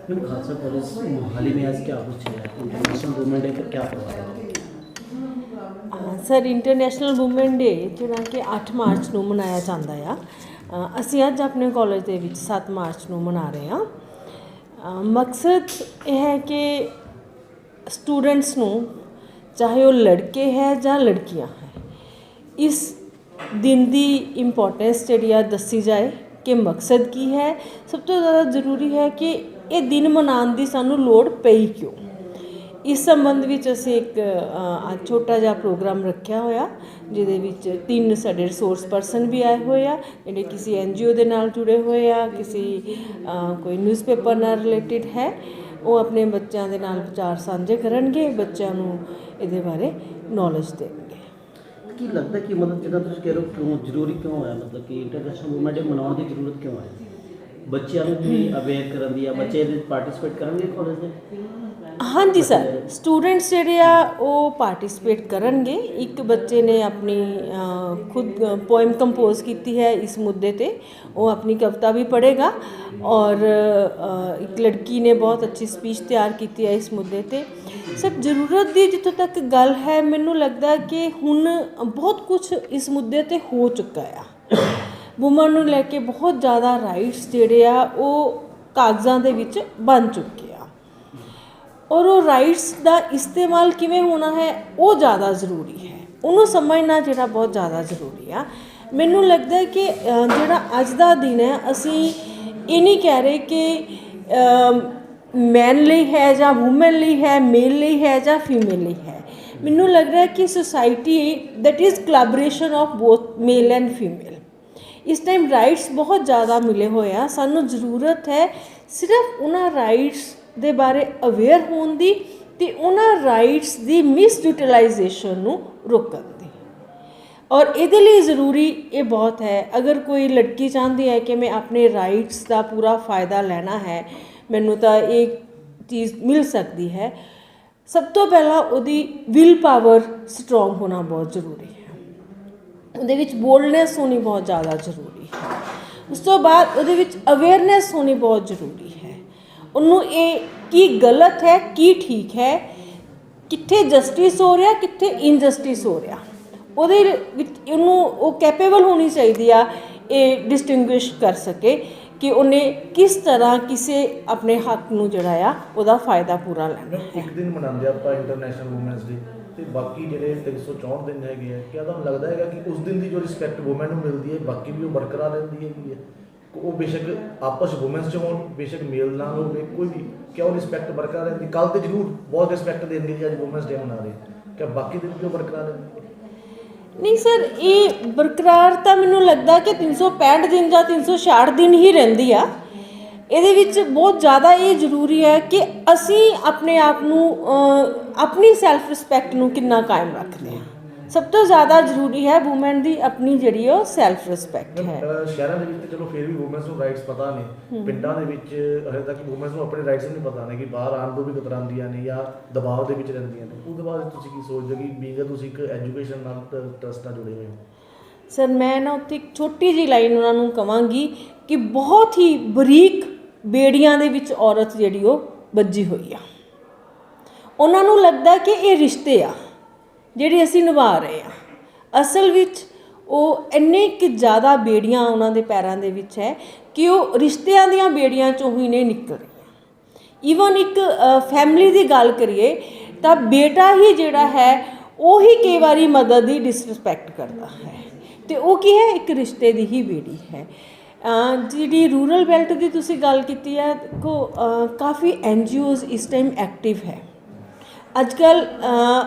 Ma'am Khalsa college Mohali में आज क्या कुछ है? इंटरनेशनल वुमेन डे पर क्या प्रोग्राम है? ਸਰ ਇੰਟਰਨੈਸ਼ਨਲ ਵੂਮਨ ਡੇ ਜਿਹੜਾ ਕਿ 8 ਮਾਰਚ ਨੂੰ ਮਨਾਇਆ ਜਾਂਦਾ ਆ, ਅਸੀਂ ਅੱਜ ਆਪਣੇ ਕਾਲਜ ਦੇ ਵਿੱਚ 7 ਮਾਰਚ ਨੂੰ ਮਨਾ ਰਹੇ ਹਾਂ। ਮਕਸਦ ਇਹ ਹੈ ਕਿ ਸਟੂਡੈਂਟਸ ਨੂੰ, ਚਾਹੇ ਉਹ ਲੜਕੇ ਹੈ ਜਾਂ ਲੜਕੀਆਂ ਹੈ, ਇਸ ਦਿਨ ਦੀ ਇੰਪੋਰਟੈਂਸ ਜਿਹੜੀ ਆ ਦੱਸੀ ਜਾਏ ਕਿ ਮਕਸਦ ਕੀ ਹੈ। ਸਭ ਤੋਂ ਜ਼ਿਆਦਾ ਜ਼ਰੂਰੀ ਹੈ ਕਿ ਇਹ ਦਿਨ ਮਨਾਉਣ ਦੀ ਸਾਨੂੰ ਲੋੜ ਪਈ ਕਿਉਂ। ਇਸ ਸੰਬੰਧ ਵਿੱਚ ਅਸੀਂ ਇੱਕ ਛੋਟਾ ਜਿਹਾ ਪ੍ਰੋਗਰਾਮ ਰੱਖਿਆ ਹੋਇਆ, ਜਿਹਦੇ ਵਿੱਚ 3 ਸਾਡੇ ਰਿਸੋਰਸ ਪਰਸਨ ਵੀ ਆਏ ਹੋਏ ਆ, ਜਿਹੜੇ ਕਿਸੇ NGO ਦੇ ਨਾਲ ਜੁੜੇ ਹੋਏ ਆ, ਕਿਸੇ ਕੋਈ ਨਿਊਜ਼ਪੇਪਰ ਨਾਲ ਰਿਲੇਟਿਡ ਹੈ। ਉਹ ਆਪਣੇ ਬੱਚਿਆਂ ਦੇ ਨਾਲ ਵਿਚਾਰ ਸਾਂਝੇ ਕਰਨਗੇ, ਬੱਚਿਆਂ ਨੂੰ ਇਹਦੇ ਬਾਰੇ ਨੌਲੇਜ ਦੇਣਗੇ। ਕੀ ਲੱਗਦਾ ਕਿ ਮਤਲਬ ਜਿੱਦਾਂ ਤੁਸੀਂ ਕਹਿ ਰਹੇ ਹੋ, ਕਿਉਂ ਜ਼ਰੂਰੀ ਕਿਉਂ ਹੋਇਆ, ਮਤਲਬ ਕਿ ਇੰਟਰਨੈਸ਼ਨਲ ਵੂਮਨ ਡੇ ਮਨਾਉਣ ਦੀ ਜ਼ਰੂਰਤ ਕਿਉਂ ਹੈ? ਬੱਚਿਆਂ ਨੂੰ ਵੀ ਅਵੇਅਰ ਕਰਨ ਦੀ, ਆ ਬੱਚੇ ਇਹਦੇ ਪਾਰਟਿਸਿਪੇਟ ਕਰਨਗੇ ਕਾਲਜ ਦੇ? ਹਾਂਜੀ ਸਰ, ਸਟੂਡੈਂਟਸ ਜਿਹੜੇ ਆ ਉਹ ਪਾਰਟਿਸਿਪੇਟ ਕਰਨਗੇ। ਇੱਕ ਬੱਚੇ ਨੇ ਆਪਣੀ ਖੁਦ ਪੋਇਮ ਕੰਪੋਜ਼ ਕੀਤੀ ਹੈ ਇਸ ਮੁੱਦੇ 'ਤੇ, ਉਹ ਆਪਣੀ ਕਵਿਤਾ ਵੀ ਪੜ੍ਹੇਗਾ। ਔਰ ਇੱਕ ਲੜਕੀ ਨੇ ਬਹੁਤ ਅੱਛੀ ਸਪੀਚ ਤਿਆਰ ਕੀਤੀ ਹੈ ਇਸ ਮੁੱਦੇ 'ਤੇ। ਸਰ ਜ਼ਰੂਰਤ ਦੀ ਜਿੱਥੋਂ ਤੱਕ ਗੱਲ ਹੈ, ਮੈਨੂੰ ਲੱਗਦਾ ਕਿ ਹੁਣ ਬਹੁਤ ਕੁਛ ਇਸ ਮੁੱਦੇ 'ਤੇ ਹੋ ਚੁੱਕਾ ਆ। ਵੂਮਨ ਨੂੰ ਲੈ ਕੇ ਬਹੁਤ ਜ਼ਿਆਦਾ ਰਾਈਟਸ ਜਿਹੜੇ ਆ ਉਹ ਕਾਗਜ਼ਾਂ ਦੇ ਵਿੱਚ ਬਣ ਚੁੱਕੇ ਆ, ਔਰ ਉਹ ਰਾਈਟਸ ਦਾ ਇਸਤੇਮਾਲ ਕਿਵੇਂ ਹੋਣਾ ਹੈ ਉਹ ਜ਼ਿਆਦਾ ਜ਼ਰੂਰੀ ਹੈ। ਉਹਨੂੰ ਸਮਝਣਾ ਜਿਹੜਾ ਬਹੁਤ ਜ਼ਿਆਦਾ ਜ਼ਰੂਰੀ ਆ। ਮੈਨੂੰ ਲੱਗਦਾ ਹੈ ਕਿ ਜਿਹੜਾ ਅੱਜ ਦਾ ਦਿਨ ਹੈ, ਅਸੀਂ ਇਹ ਨਹੀਂ ਕਹਿ ਰਹੇ ਕਿ ਮੈਨ ਲਈ ਹੈ ਜਾਂ ਵੂਮਨ ਲਈ ਹੈ, ਮੇਲ ਲਈ ਹੈ ਜਾਂ ਫੀਮੇਲ ਲਈ ਹੈ। ਮੈਨੂੰ ਲੱਗ ਰਿਹਾ ਕਿ society that is collaboration of both male and female. ਇਸ ਟਾਈਮ ਰਾਈਟਸ ਬਹੁਤ ਜ਼ਿਆਦਾ ਮਿਲੇ ਹੋਏ ਆ। ਸਾਨੂੰ ਜ਼ਰੂਰਤ ਹੈ ਸਿਰਫ ਉਹਨਾਂ ਰਾਈਟਸ ਦੇ ਬਾਰੇ ਅਵੇਅਰ ਹੋਣ ਦੀ ਅਤੇ ਉਹਨਾਂ ਰਾਈਟਸ ਦੀ ਮਿਸਯੂਟੀਲਾਈਜੇਸ਼ਨ ਨੂੰ ਰੋਕਣ ਦੀ। ਔਰ ਇਹਦੇ ਲਈ ਜ਼ਰੂਰੀ ਇਹ ਬਹੁਤ ਹੈ, ਅਗਰ ਕੋਈ ਲੜਕੀ ਚਾਹੁੰਦੀ ਹੈ ਕਿ ਮੈਂ ਆਪਣੇ ਰਾਈਟਸ ਦਾ ਪੂਰਾ ਫਾਇਦਾ ਲੈਣਾ ਹੈ, ਮੈਨੂੰ ਤਾਂ ਇਹ ਚੀਜ਼ ਮਿਲ ਸਕਦੀ ਹੈ, ਸਭ ਤੋਂ ਪਹਿਲਾਂ ਉਹਦੀ ਵਿਲ ਪਾਵਰ ਸਟਰੋਂਗ ਹੋਣਾ ਬਹੁਤ ਜ਼ਰੂਰੀ ਹੈ। ਉਹਦੇ ਵਿੱਚ ਬੋਲਡਨੈਸ ਹੋਣੀ ਬਹੁਤ ਜ਼ਿਆਦਾ ਜ਼ਰੂਰੀ ਹੈ। ਉਸ ਤੋਂ ਬਾਅਦ ਉਹਦੇ ਵਿੱਚ ਅਵੇਅਰਨੈਸ ਹੋਣੀ ਬਹੁਤ ਜ਼ਰੂਰੀ ਹੈ। ਉਹਨੂੰ ਇਹ ਕੀ ਗਲਤ ਹੈ, ਕੀ ਠੀਕ ਹੈ, ਕਿੱਥੇ ਜਸਟਿਸ ਹੋ ਰਿਹਾ, ਕਿੱਥੇ ਇਨਜਸਟਿਸ ਹੋ ਰਿਹਾ, ਉਹਦੇ ਵਿੱਚ ਉਹਨੂੰ ਉਹ ਕੈਪੇਬਲ ਹੋਣੀ ਚਾਹੀਦੀ ਆ ਇਹ ਡਿਸਟਿੰਗੁਇਸ਼ ਕਰ ਸਕੇ ਕਿ ਉਹਨੇ ਕਿਸ ਤਰ੍ਹਾਂ ਕਿਸੇ ਆਪਣੇ ਹੱਕ ਨੂੰ ਜਿਹੜਾ ਆ ਉਹਦਾ ਫਾਇਦਾ ਪੂਰਾ ਲੈਣਾ ਹੈ। ਇੱਕ ਦਿਨ ਮਨਾਉਂਦੇ ਆਪਾਂ ਇੰਟਰਨੈਸ਼ਨਲ ਵੂਮੈਨਸ ਡੇ, ਅਤੇ ਬਾਕੀ ਜਿਹੜੇ 364 ਦਿਨ ਹੈਗੇ ਆ, ਕਿਆ ਤੁਹਾਨੂੰ ਲੱਗਦਾ ਹੈਗਾ ਕਿ ਉਸ ਦਿਨ ਦੀ ਜੋ ਰਿਸਪੈਕਟ ਵੂਮੈਨ ਨੂੰ ਮਿਲਦੀ ਹੈ ਬਾਕੀ ਵੀ ਉਹ ਬਰਕਰਾਰ ਰਹਿੰਦੀ ਹੈਗੀ ਹੈ? ਉਹ ਬੇਸ਼ੱਕ ਆਪਸ ਵੂਮੈਨਸ 'ਚ ਹੋਣ, ਬੇਸ਼ੱਕ ਮੇਲ ਨਾਲ ਹੋਵੇ, ਕੋਈ ਵੀ, ਕਿਆ ਉਹ ਰਿਸਪੈਕਟ ਬਰਕਰਾਰ ਰਹਿੰਦੀ? ਕੱਲ੍ਹ ਤੇ ਜ਼ਰੂਰ ਬਹੁਤ ਰਿਸਪੈਕਟ ਦੇਣਗੇ ਜੀ, ਅੱਜ ਵੂਮੈਨਸ ਡੇ ਮਨਾ ਰਹੇ, ਕਿਆ ਬਾਕੀ ਦਿਨ ਵੀ ਉਹ ਬਰਕਰਾਰ ਰਹਿੰਦੀ? ਨਹੀਂ ਸਰ, ਇਹ ਬਰਕਰਾਰ ਤਾਂ ਮੈਨੂੰ ਲੱਗਦਾ ਕਿ 365 ਦਿਨ ਜਾਂ 366 ਦਿਨ ਹੀ ਰਹਿੰਦੀ ਆ। ਇਹਦੇ ਵਿੱਚ ਬਹੁਤ ਜ਼ਿਆਦਾ ਇਹ ਜ਼ਰੂਰੀ ਹੈ ਕਿ ਅਸੀਂ ਆਪਣੇ ਆਪ ਨੂੰ, ਆਪਣੀ ਸੈਲਫ ਰਿਸਪੈਕਟ ਨੂੰ ਕਿੰਨਾ ਕਾਇਮ ਰੱਖਦੇ ਹਾਂ। ਸਭ ਤੋਂ ਜ਼ਿਆਦਾ ਜ਼ਰੂਰੀ ਹੈ ਵੂਮੈਨ ਦੀ ਆਪਣੀ ਜਿਹੜੀ ਉਹ ਸੈਲਫ ਰਿਸਪੈਕਟ ਹੈ। ਸ਼ਹਿਰਾਂ ਦੇ ਵਿੱਚ ਤਾਂ ਚਲੋ ਫਿਰ ਵੀ ਵੂਮੈਨਸ ਨੂੰ ਰਾਈਟਸ ਪਤਾ ਨੇ, ਪਿੰਡਾਂ ਦੇ ਵਿੱਚ ਹਜੇ ਤੱਕ ਵੂਮੈਨਸ ਨੂੰ ਆਪਣੇ ਰਾਈਟਸ ਨਹੀਂ ਪਤਾ ਨੇ, ਕਿ ਬਾਹਰ ਆਉਣ ਤੋਂ ਵੀ ਕਤਰਾਉਂਦੀਆਂ ਨੇ ਜਾਂ ਦਬਾਅ ਦੇ ਵਿੱਚ ਰਹਿੰਦੀਆਂ ਨੇ। ਉਹਦੇ ਬਾਅਦ ਤੁਸੀਂ ਕੀ ਸੋਚਦੇ ਹੋ ਕਿ ਬੀਂਗ ਤੁਸੀਂ ਇੱਕ ਐਜੂਕੇਸ਼ਨ ਨਾਲ ਟਰਸਟ ਨਾਲ ਜੁੜੇ ਹੋਏ ਹੋ? ਸਰ ਮੈਂ ਨਾ ਉੱਥੇ ਇੱਕ ਛੋਟੀ ਜਿਹੀ ਲਾਈਨ ਉਹਨਾਂ ਨੂੰ ਕਹਾਂਗੀ ਕਿ ਬਹੁਤ ਹੀ ਬਰੀਕ ਬੇੜੀਆਂ ਦੇ ਵਿੱਚ ਔਰਤ ਜਿਹੜੀ ਉਹ ਵੱਜੀ ਹੋਈ ਆ। ਉਹਨਾਂ ਨੂੰ ਲੱਗਦਾ ਕਿ ਇਹ ਰਿਸ਼ਤੇ ਆ ਜਿਹੜੇ ਅਸੀਂ ਨਿਭਾ ਰਹੇ ਹਾਂ। ਅਸਲ ਵਿੱਚ ਉਹ ਇੰਨੇ ਕਿ ਜ਼ਿਆਦਾ ਬੇੜੀਆਂ ਉਹਨਾਂ ਦੇ ਪੈਰਾਂ ਦੇ ਵਿੱਚ ਹੈ ਕਿ ਉਹ ਰਿਸ਼ਤਿਆਂ ਦੀਆਂ ਬੇੜੀਆਂ 'ਚੋਂ ਹੀ ਨਹੀਂ ਨਿਕਲ ਰਹੀਆਂ। ਈਵਨ ਇੱਕ ਫੈਮਿਲੀ ਦੀ ਗੱਲ ਕਰੀਏ ਤਾਂ ਬੇਟਾ ਹੀ ਜਿਹੜਾ ਹੈ ਉਹ ਹੀ ਕਈ ਵਾਰੀ ਮਦਰ ਦੀ ਡਿਸਰਿਸਪੈਕਟ ਕਰਦਾ ਹੈ, ਅਤੇ ਉਹ ਕੀ ਹੈ, ਇੱਕ ਰਿਸ਼ਤੇ ਦੀ ਹੀ ਬੇੜੀ ਹੈ। ਜਿਹੜੀ ਰੂਰਲ ਬੈਲਟ ਦੀ ਤੁਸੀਂ ਗੱਲ ਕੀਤੀ ਹੈ, ਦੇਖੋ ਕਾਫੀ NGOs ਇਸ ਟਾਈਮ ਐਕਟਿਵ ਹੈ। ਅੱਜ ਕੱਲ੍ਹ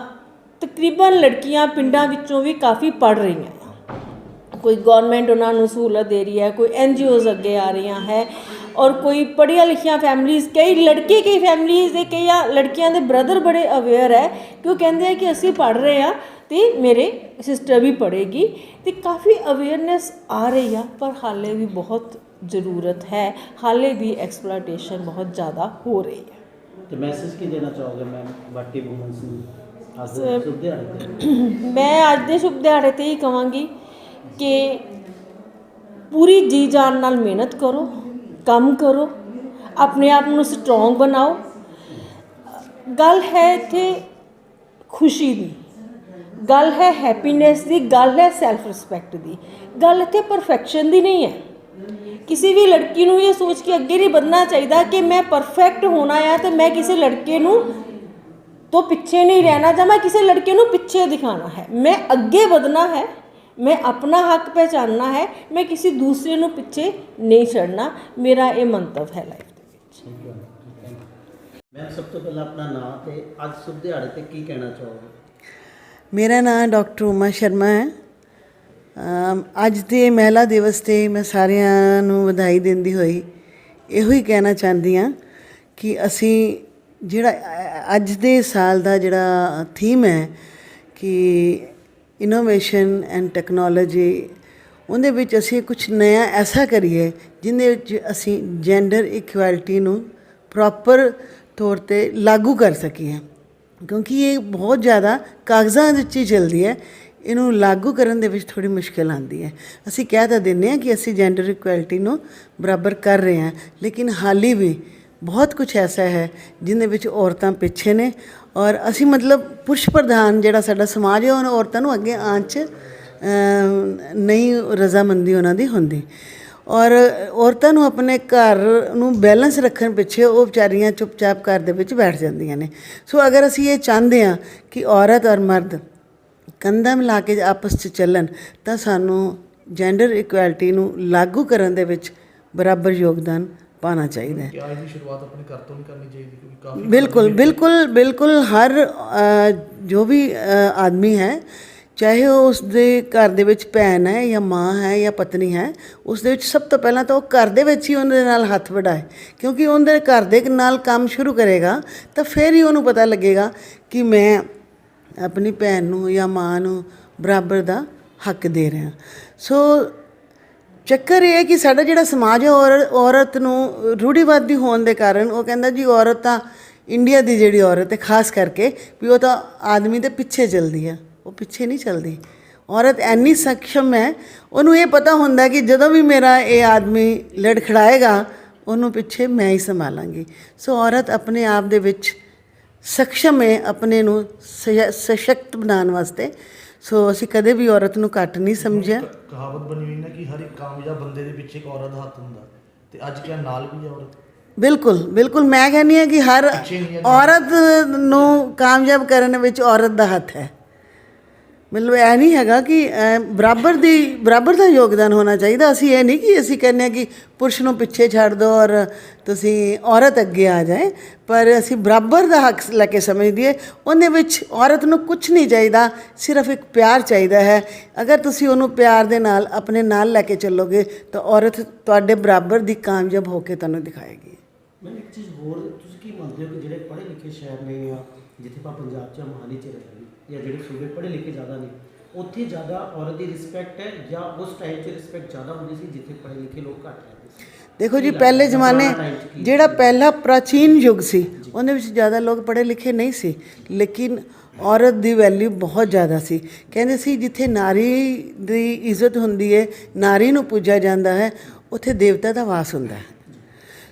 ਤਕਰੀਬਨ ਲੜਕੀਆਂ ਪਿੰਡਾਂ ਵਿੱਚੋਂ ਵੀ ਕਾਫੀ ਪੜ੍ਹ ਰਹੀਆਂ ਆ। ਕੋਈ ਗੌਰਮੈਂਟ ਉਹਨਾਂ ਨੂੰ ਸਹੂਲਤ ਦੇ ਰਹੀ ਹੈ, ਕੋਈ NGOs ਅੱਗੇ ਆ ਰਹੀਆਂ ਹੈ, ਔਰ ਕੋਈ ਪੜ੍ਹੀਆਂ ਲਿਖੀਆਂ ਫੈਮਲੀਜ਼, ਕਈ ਲੜਕੇ, ਕਈ ਫੈਮਲੀਜ਼ ਦੇ, ਕਈ ਲੜਕੀਆਂ ਦੇ ਬ੍ਰਦਰ ਬੜੇ ਅਵੇਅਰ ਹੈ ਕਿ ਉਹ ਕਹਿੰਦੇ ਆ ਕਿ ਅਸੀਂ ਪੜ੍ਹ ਰਹੇ ਹਾਂ ਅਤੇ ਮੇਰੇ ਸਿਸਟਰ ਵੀ ਪੜ੍ਹੇਗੀ, ਅਤੇ ਕਾਫੀ ਅਵੇਅਰਨੈਸ ਆ ਰਹੀ ਆ। ਪਰ ਹਾਲੇ ਵੀ ਬਹੁਤ ਜ਼ਰੂਰਤ ਹੈ, ਹਾਲੇ ਵੀ ਐਕਸਪਲੋਇਟੇਸ਼ਨ ਬਹੁਤ ਜ਼ਿਆਦਾ ਹੋ ਰਹੀ ਹੈ। ਤੇ ਮੈਸੇਜ ਕੀ ਦੇਣਾ ਚਾਹੋਗੇ ਮੈਮ ਬਾਕੀ ਵੂਮਨਸ ਨੂੰ ਅੱਜ ਦੇ ਸ਼ੁਭ ਦਿਹਾੜੇ ਤੇ? ਮੈਂ ਅੱਜ ਦੇ ਸ਼ੁਭ ਦਿਹਾੜੇ 'ਤੇ ਹੀ ਕਹਾਂਗੀ ਕਿ ਪੂਰੀ ਜੀ ਜਾਨ ਨਾਲ ਮਿਹਨਤ ਕਰੋ, ਕੰਮ ਕਰੋ, ਆਪਣੇ ਆਪ ਨੂੰ ਸਟਰੋਂਗ ਬਣਾਓ। ਗੱਲ ਹੈ ਇੱਥੇ ਖੁਸ਼ੀ ਦੀ, ਗੱਲ ਹੈ ਹੈਪੀਨੈਸ ਦੀ, ਗੱਲ ਹੈ ਸੈਲਫ ਰਿਸਪੈਕਟ ਦੀ। ਗੱਲ ਇੱਥੇ ਪਰਫੈਕਸ਼ਨ ਦੀ ਨਹੀਂ ਹੈ। ਕਿਸੇ ਵੀ ਲੜਕੀ ਨੂੰ ਇਹ ਸੋਚ ਕੇ ਅੱਗੇ ਨਹੀਂ ਵਧਣਾ ਚਾਹੀਦਾ ਕਿ ਮੈਂ ਪਰਫੈਕਟ ਹੋਣਾ ਆ ਤੇ ਮੈਂ ਕਿਸੇ ਲੜਕੇ ਨੂੰ ਤੋਂ ਪਿੱਛੇ ਨਹੀਂ ਰਹਿਣਾ ਜਾਂ ਮੈਂ ਕਿਸੇ ਲੜਕੇ ਨੂੰ ਪਿੱਛੇ ਦਿਖਾਣਾ ਹੈ। ਮੈਂ ਅੱਗੇ ਵਧਣਾ ਹੈ, मैं अपना हक पहचानना है, मैं किसी दूसरे ਨੂੰ ਪਿੱਛੇ नहीं ਛੱਡਣਾ। मेरा ये मंतव है लाइफ ਦੇ ਵਿੱਚ। मैं सब तो पहला अपना नाम ते आज शुभ दिहाड़े ते की कहना चाहोगे? मेरा नाम डॉक्टर उमा शर्मा है। ਅੱਜ ਦੇ ਮਹਿਲਾ ਦਿਵਸ 'ਤੇ ਮੈਂ ਸਾਰਿਆਂ ਨੂੰ ਵਧਾਈ ਦਿੰਦੀ ਹੋਈ ਇਹੋ ਹੀ ਕਹਿਣਾ ਚਾਹੁੰਦੀ ਹਾਂ ਕਿ ਅਸੀਂ ਜਿਹੜਾ ਅੱਜ ਦੇ ਸਾਲ ਦਾ ਜਿਹੜਾ ਥੀਮ ਹੈ ਕਿ ਇਨੋਵੇਸ਼ਨ ਐਂਡ ਟੈਕਨੋਲੋਜੀ, ਉਹਦੇ ਵਿੱਚ ਅਸੀਂ ਕੁਛ ਨया ਐਸਾ ਕਰੀਏ ਜਿਹਦੇ ਵਿੱਚ ਅਸੀਂ ਜੈਂਡਰ ਇਕੁਐਲਿਟੀ ਨੂੰ ਪ੍ਰੋਪਰ ਤੌਰ 'ਤੇ ਲਾਗੂ ਕਰ ਸਕੀਏ, ਕਿਉਂਕਿ ਇਹ ਬਹੁਤ ਜ਼ਿਆਦਾ ਕਾਗਜ਼ਾਂ ਵਿੱਚ ਹੀ ਚੱਲਦੀ ਹੈ। ਇਹਨੂੰ ਲਾਗੂ ਕਰਨ ਦੇ ਵਿੱਚ ਥੋੜ੍ਹੀ ਮੁਸ਼ਕਿਲ ਆਉਂਦੀ ਹੈ। ਅਸੀਂ ਕਹਿ ਤਾਂ ਦਿੰਦੇ ਹਾਂ ਕਿ ਅਸੀਂ ਜੈਂਡਰ ਇਕੁਐਲਿਟੀ ਨੂੰ ਬਰਾਬਰ ਕਰ ਰਹੇ ਹਾਂ, ਲੇਕਿਨ ਹਾਲੀ ਵੀ ਬਹੁਤ ਕੁਛ ਐਸਾ ਹੈ ਜਿਹਦੇ ਵਿੱਚ ਔਰਤਾਂ ਪਿੱਛੇ ਨੇ ਔਰ ਅਸੀਂ ਮਤਲਬ ਪੁਰਸ਼ ਪ੍ਰਧਾਨ ਜਿਹੜਾ ਸਾਡਾ ਸਮਾਜ ਹੈ ਉਹਨਾਂ ਔਰਤਾਂ ਨੂੰ ਅੱਗੇ ਆਉਣ 'ਚ ਨਹੀਂ ਰਜ਼ਾਮੰਦੀ ਉਹਨਾਂ ਦੀ ਹੁੰਦੀ। ਔਰ ਔਰਤਾਂ ਨੂੰ ਆਪਣੇ ਘਰ ਨੂੰ ਬੈਲੈਂਸ ਰੱਖਣ ਪਿੱਛੇ ਉਹ ਵਿਚਾਰੀਆਂ ਚੁੱਪਚਾਪ ਘਰ ਦੇ ਵਿੱਚ ਬੈਠ ਜਾਂਦੀਆਂ ਨੇ। ਸੋ ਅਗਰ ਅਸੀਂ ਇਹ ਚਾਹੁੰਦੇ ਹਾਂ ਕਿ ਔਰਤ ਔਰ ਮਰਦ ਕੰਧਾਂ ਮਿਲਾ ਕੇ ਆਪਸ 'ਚ ਚੱਲਣ ਤਾਂ ਸਾਨੂੰ ਜੈਂਡਰ ਇਕੁਐਲਿਟੀ ਨੂੰ ਲਾਗੂ ਕਰਨ ਦੇ ਵਿੱਚ ਬਰਾਬਰ ਯੋਗਦਾਨ ਪਾਉਣਾ ਚਾਹੀਦਾ ਹੈ। क्या इसकी शुरुआत अपने घर तो नहीं करनी चाहिए क्योंकि काफ़ी बिल्कुल बिल्कुल बिल्कुल हर जो भी आदमी है, ਚਾਹੇ ਉਹ ਉਸਦੇ ਘਰ ਦੇ ਵਿੱਚ ਭੈਣ ਹੈ ਜਾਂ ਮਾਂ ਹੈ ਜਾਂ ਪਤਨੀ ਹੈ, ਉਸ ਦੇ ਵਿੱਚ ਸਭ ਤੋਂ ਪਹਿਲਾਂ ਤਾਂ ਉਹ ਘਰ ਦੇ ਵਿੱਚ ਹੀ ਉਹਦੇ ਨਾਲ ਹੱਥ ਵਢਾਏ, ਕਿਉਂਕਿ ਉਹਦੇ ਘਰ ਦੇ ਨਾਲ ਕੰਮ ਸ਼ੁਰੂ ਕਰੇਗਾ ਤਾਂ ਫਿਰ ਹੀ ਉਹਨੂੰ ਪਤਾ ਲੱਗੇਗਾ ਕਿ ਮੈਂ ਆਪਣੀ ਭੈਣ ਨੂੰ ਜਾਂ ਮਾਂ ਨੂੰ ਬਰਾਬਰ ਦਾ ਹੱਕ ਦੇ ਰਿਹਾ। ਸੋ ਚੱਕਰ ਇਹ ਹੈ ਕਿ ਸਾਡਾ ਜਿਹੜਾ ਸਮਾਜ ਹੈ ਔਰਤ ਨੂੰ ਰੂੜੀਵਾਦੀ ਹੋਣ ਦੇ ਕਾਰਨ ਉਹ ਕਹਿੰਦਾ ਜੀ ਔਰਤ ਤਾਂ ਇੰਡੀਆ ਦੀ ਜਿਹੜੀ ਔਰਤ ਹੈ ਖਾਸ ਕਰਕੇ ਵੀ ਉਹ ਤਾਂ ਆਦਮੀ ਦੇ ਪਿੱਛੇ ਚੱਲਦੀ ਹੈ। ਉਹ ਪਿੱਛੇ ਨਹੀਂ ਚੱਲਦੀ। ਔਰਤ ਐਨੀ ਸક્ષਮ ਹੈ, ਉਹਨੂੰ ਇਹ ਪਤਾ ਹੁੰਦਾ ਕਿ ਜਦੋਂ ਵੀ ਮੇਰਾ ਇਹ ਆਦਮੀ ਲੜਖੜਾਏਗਾ ਉਹਨੂੰ ਪਿੱਛੇ ਮੈਂ ਹੀ ਸੰਭਾਲਾਂਗੀ। ਸੋ ਔਰਤ ਆਪਣੇ ਆਪ ਦੇ ਵਿੱਚ ਸક્ષਮ ਹੈ ਆਪਣੇ ਨੂੰ ਸਸ਼ਕਤ ਬਣਾਉਣ ਵਾਸਤੇ। ਸੋ ਅਸੀਂ ਕਦੇ ਵੀ ਔਰਤ ਨੂੰ ਘੱਟ ਨਹੀਂ ਸਮਝਿਆ। ਕਹਾਵਤ ਬਣੀ ਹੋਈ ਨਾ ਕਿ ਹਰ ਇੱਕ ਕਾਮਯਾਬ ਬੰਦੇ ਦੇ ਪਿੱਛੇ ਇੱਕ ਔਰਤ ਦਾ ਹੱਥ ਹੁੰਦਾ, ਤੇ ਅੱਜ ਕਿਆ ਨਾਲ ਵੀ ਹੈ ਔਰਤ। ਬਿਲਕੁਲ ਬਿਲਕੁਲ, ਮੈਂ ਕਹਿੰਦੀ ਹਾਂ ਕਿ ਹਰ ਔਰਤ ਨੂੰ ਕਾਮਯਾਬ ਕਰਨ ਵਿੱਚ ਔਰਤ ਦਾ ਹੱਥ ਹੈ। ਮਤਲਬ ਇਹ ਨਹੀਂ ਹੈਗਾ ਕਿ ਬਰਾਬਰ ਦਾ ਯੋਗਦਾਨ ਹੋਣਾ ਚਾਹੀਦਾ। ਅਸੀਂ ਇਹ ਨਹੀਂ ਕਿ ਅਸੀਂ ਕਹਿੰਦੇ ਹਾਂ ਕਿ ਪੁਰਸ਼ ਨੂੰ ਪਿੱਛੇ ਛੱਡ ਦਿਓ ਔਰ ਤੁਸੀਂ ਔਰਤ ਅੱਗੇ ਆ ਜਾਏ, ਪਰ ਅਸੀਂ ਬਰਾਬਰ ਦਾ ਹੱਕ ਲੈ ਕੇ ਸਮਝਦੀਏ। ਉਹਦੇ ਵਿੱਚ ਔਰਤ ਨੂੰ ਕੁਛ ਨਹੀਂ ਚਾਹੀਦਾ, ਸਿਰਫ ਇੱਕ ਪਿਆਰ ਚਾਹੀਦਾ ਹੈ। ਅਗਰ ਤੁਸੀਂ ਉਹਨੂੰ ਪਿਆਰ ਦੇ ਨਾਲ ਆਪਣੇ ਨਾਲ ਲੈ ਕੇ ਚੱਲੋਗੇ ਤਾਂ ਔਰਤ ਤੁਹਾਡੇ ਬਰਾਬਰ ਦੀ ਕਾਮਯਾਬ ਹੋ ਕੇ ਤੁਹਾਨੂੰ ਦਿਖਾਏਗੀ। ਮੈਂ ਇੱਕ ਚੀਜ਼ ਹੋਰ, ਤੁਸੀਂ ਕੀ ਮੰਨਦੇ ਹੋ ਕਿ ਜਿਹੜੇ ਪੜ੍ਹੇ ਲਿਖੇ ਸ਼ਹਿਰ ਨੇ ਜਾਂ ਜਿੱਥੇ ਆਪਾਂ ਪੰਜਾਬ 'ਚ ਮੋਹਾਲੀ 'ਚ ਰਹਿੰਦੇ ਜਾਂ ਜਿਹੜੇ ਸੂਬੇ ਪੜ੍ਹੇ ਲਿਖੇ ਜ਼ਿਆਦਾ ਨੇ, ਉੱਥੇ ਜ਼ਿਆਦਾ ਔਰਤ ਦੀ ਰਿਸਪੈਕਟ ਹੈ ਜਾਂ ਉਸ ਟਾਈਮ 'ਚ ਰਿਸਪੈਕਟ ਜ਼ਿਆਦਾ ਹੁੰਦੀ ਸੀ ਜਿੱਥੇ ਪੜ੍ਹੇ ਲਿਖੇ ਲੋਕ ਘੱਟ ਰਹਿੰਦੇ ਸੀ? ਦੇਖੋ ਜੀ, ਪਹਿਲੇ ਜ਼ਮਾਨੇ ਜਿਹੜਾ ਪਹਿਲਾ ਪ੍ਰਾਚੀਨ ਯੁੱਗ ਸੀ ਉਹਦੇ ਵਿੱਚ ਜ਼ਿਆਦਾ ਲੋਕ ਪੜ੍ਹੇ ਲਿਖੇ ਨਹੀਂ ਸੀ, ਲੇਕਿਨ ਔਰਤ ਦੀ ਵੈਲਿਊ ਬਹੁਤ ਜ਼ਿਆਦਾ ਸੀ। ਕਹਿੰਦੇ ਸੀ ਜਿੱਥੇ ਨਾਰੀ ਦੀ ਇੱਜ਼ਤ ਹੁੰਦੀ ਹੈ, ਨਾਰੀ ਨੂੰ ਪੂਜਿਆ ਜਾਂਦਾ ਹੈ, ਉੱਥੇ ਦੇਵਤਾ ਦਾ ਵਾਸ ਹੁੰਦਾ ਹੈ।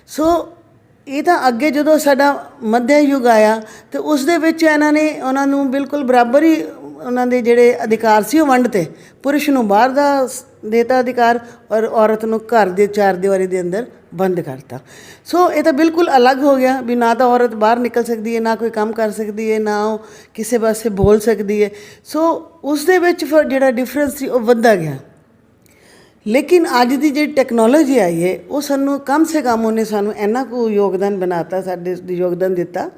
ਸੋ ਇਹ ਤਾਂ ਅੱਗੇ ਜਦੋਂ ਸਾਡਾ ਮੱਧਿਆ ਯੁੱਗ ਆਇਆ ਤਾਂ ਉਸ ਦੇ ਵਿੱਚ ਇਹਨਾਂ ਨੇ ਉਹਨਾਂ ਨੂੰ ਬਿਲਕੁਲ ਬਰਾਬਰ ਹੀ ਉਹਨਾਂ ਦੇ ਜਿਹੜੇ ਅਧਿਕਾਰ ਸੀ ਉਹ ਵੰਡ ਤੇ। ਪੁਰਸ਼ ਨੂੰ ਬਾਹਰ ਦਾ ਦੇਤਾ ਅਧਿਕਾਰ ਔਰ ਔਰਤ ਨੂੰ ਘਰ ਦੇ ਚਾਰ ਦੀਵਾਰੀ ਦੇ ਅੰਦਰ ਬੰਦ ਕਰਤਾ। ਸੋ ਇਹ ਤਾਂ ਬਿਲਕੁਲ ਅਲੱਗ ਹੋ ਗਿਆ ਵੀ ਨਾ ਤਾਂ ਔਰਤ ਬਾਹਰ ਨਿਕਲ ਸਕਦੀ ਹੈ, ਨਾ ਕੋਈ ਕੰਮ ਕਰ ਸਕਦੀ ਹੈ, ਨਾ ਉਹ ਕਿਸੇ ਪਾਸੇ ਬੋਲ ਸਕਦੀ ਹੈ। ਸੋ ਉਸ ਦੇ ਵਿੱਚ ਫਿਰ ਜਿਹੜਾ ਡਿਫਰੈਂਸ ਸੀ ਉਹ ਵੱਧਦਾ ਗਿਆ। ਲੇਕਿਨ ਅੱਜ ਦੀ ਜਿਹੜੀ ਟੈਕਨੋਲੋਜੀ ਆਈ ਹੈ ਉਹ ਸਾਨੂੰ ਕਮ ਸੇ ਕਮ ਉਹਨੇ ਸਾਨੂੰ ਇੰਨਾ ਕੁ ਯੋਗਦਾਨ ਬਣਾਤਾ, ਸਾਡੇ ਯੋਗਦਾਨ ਦਿੱਤਾ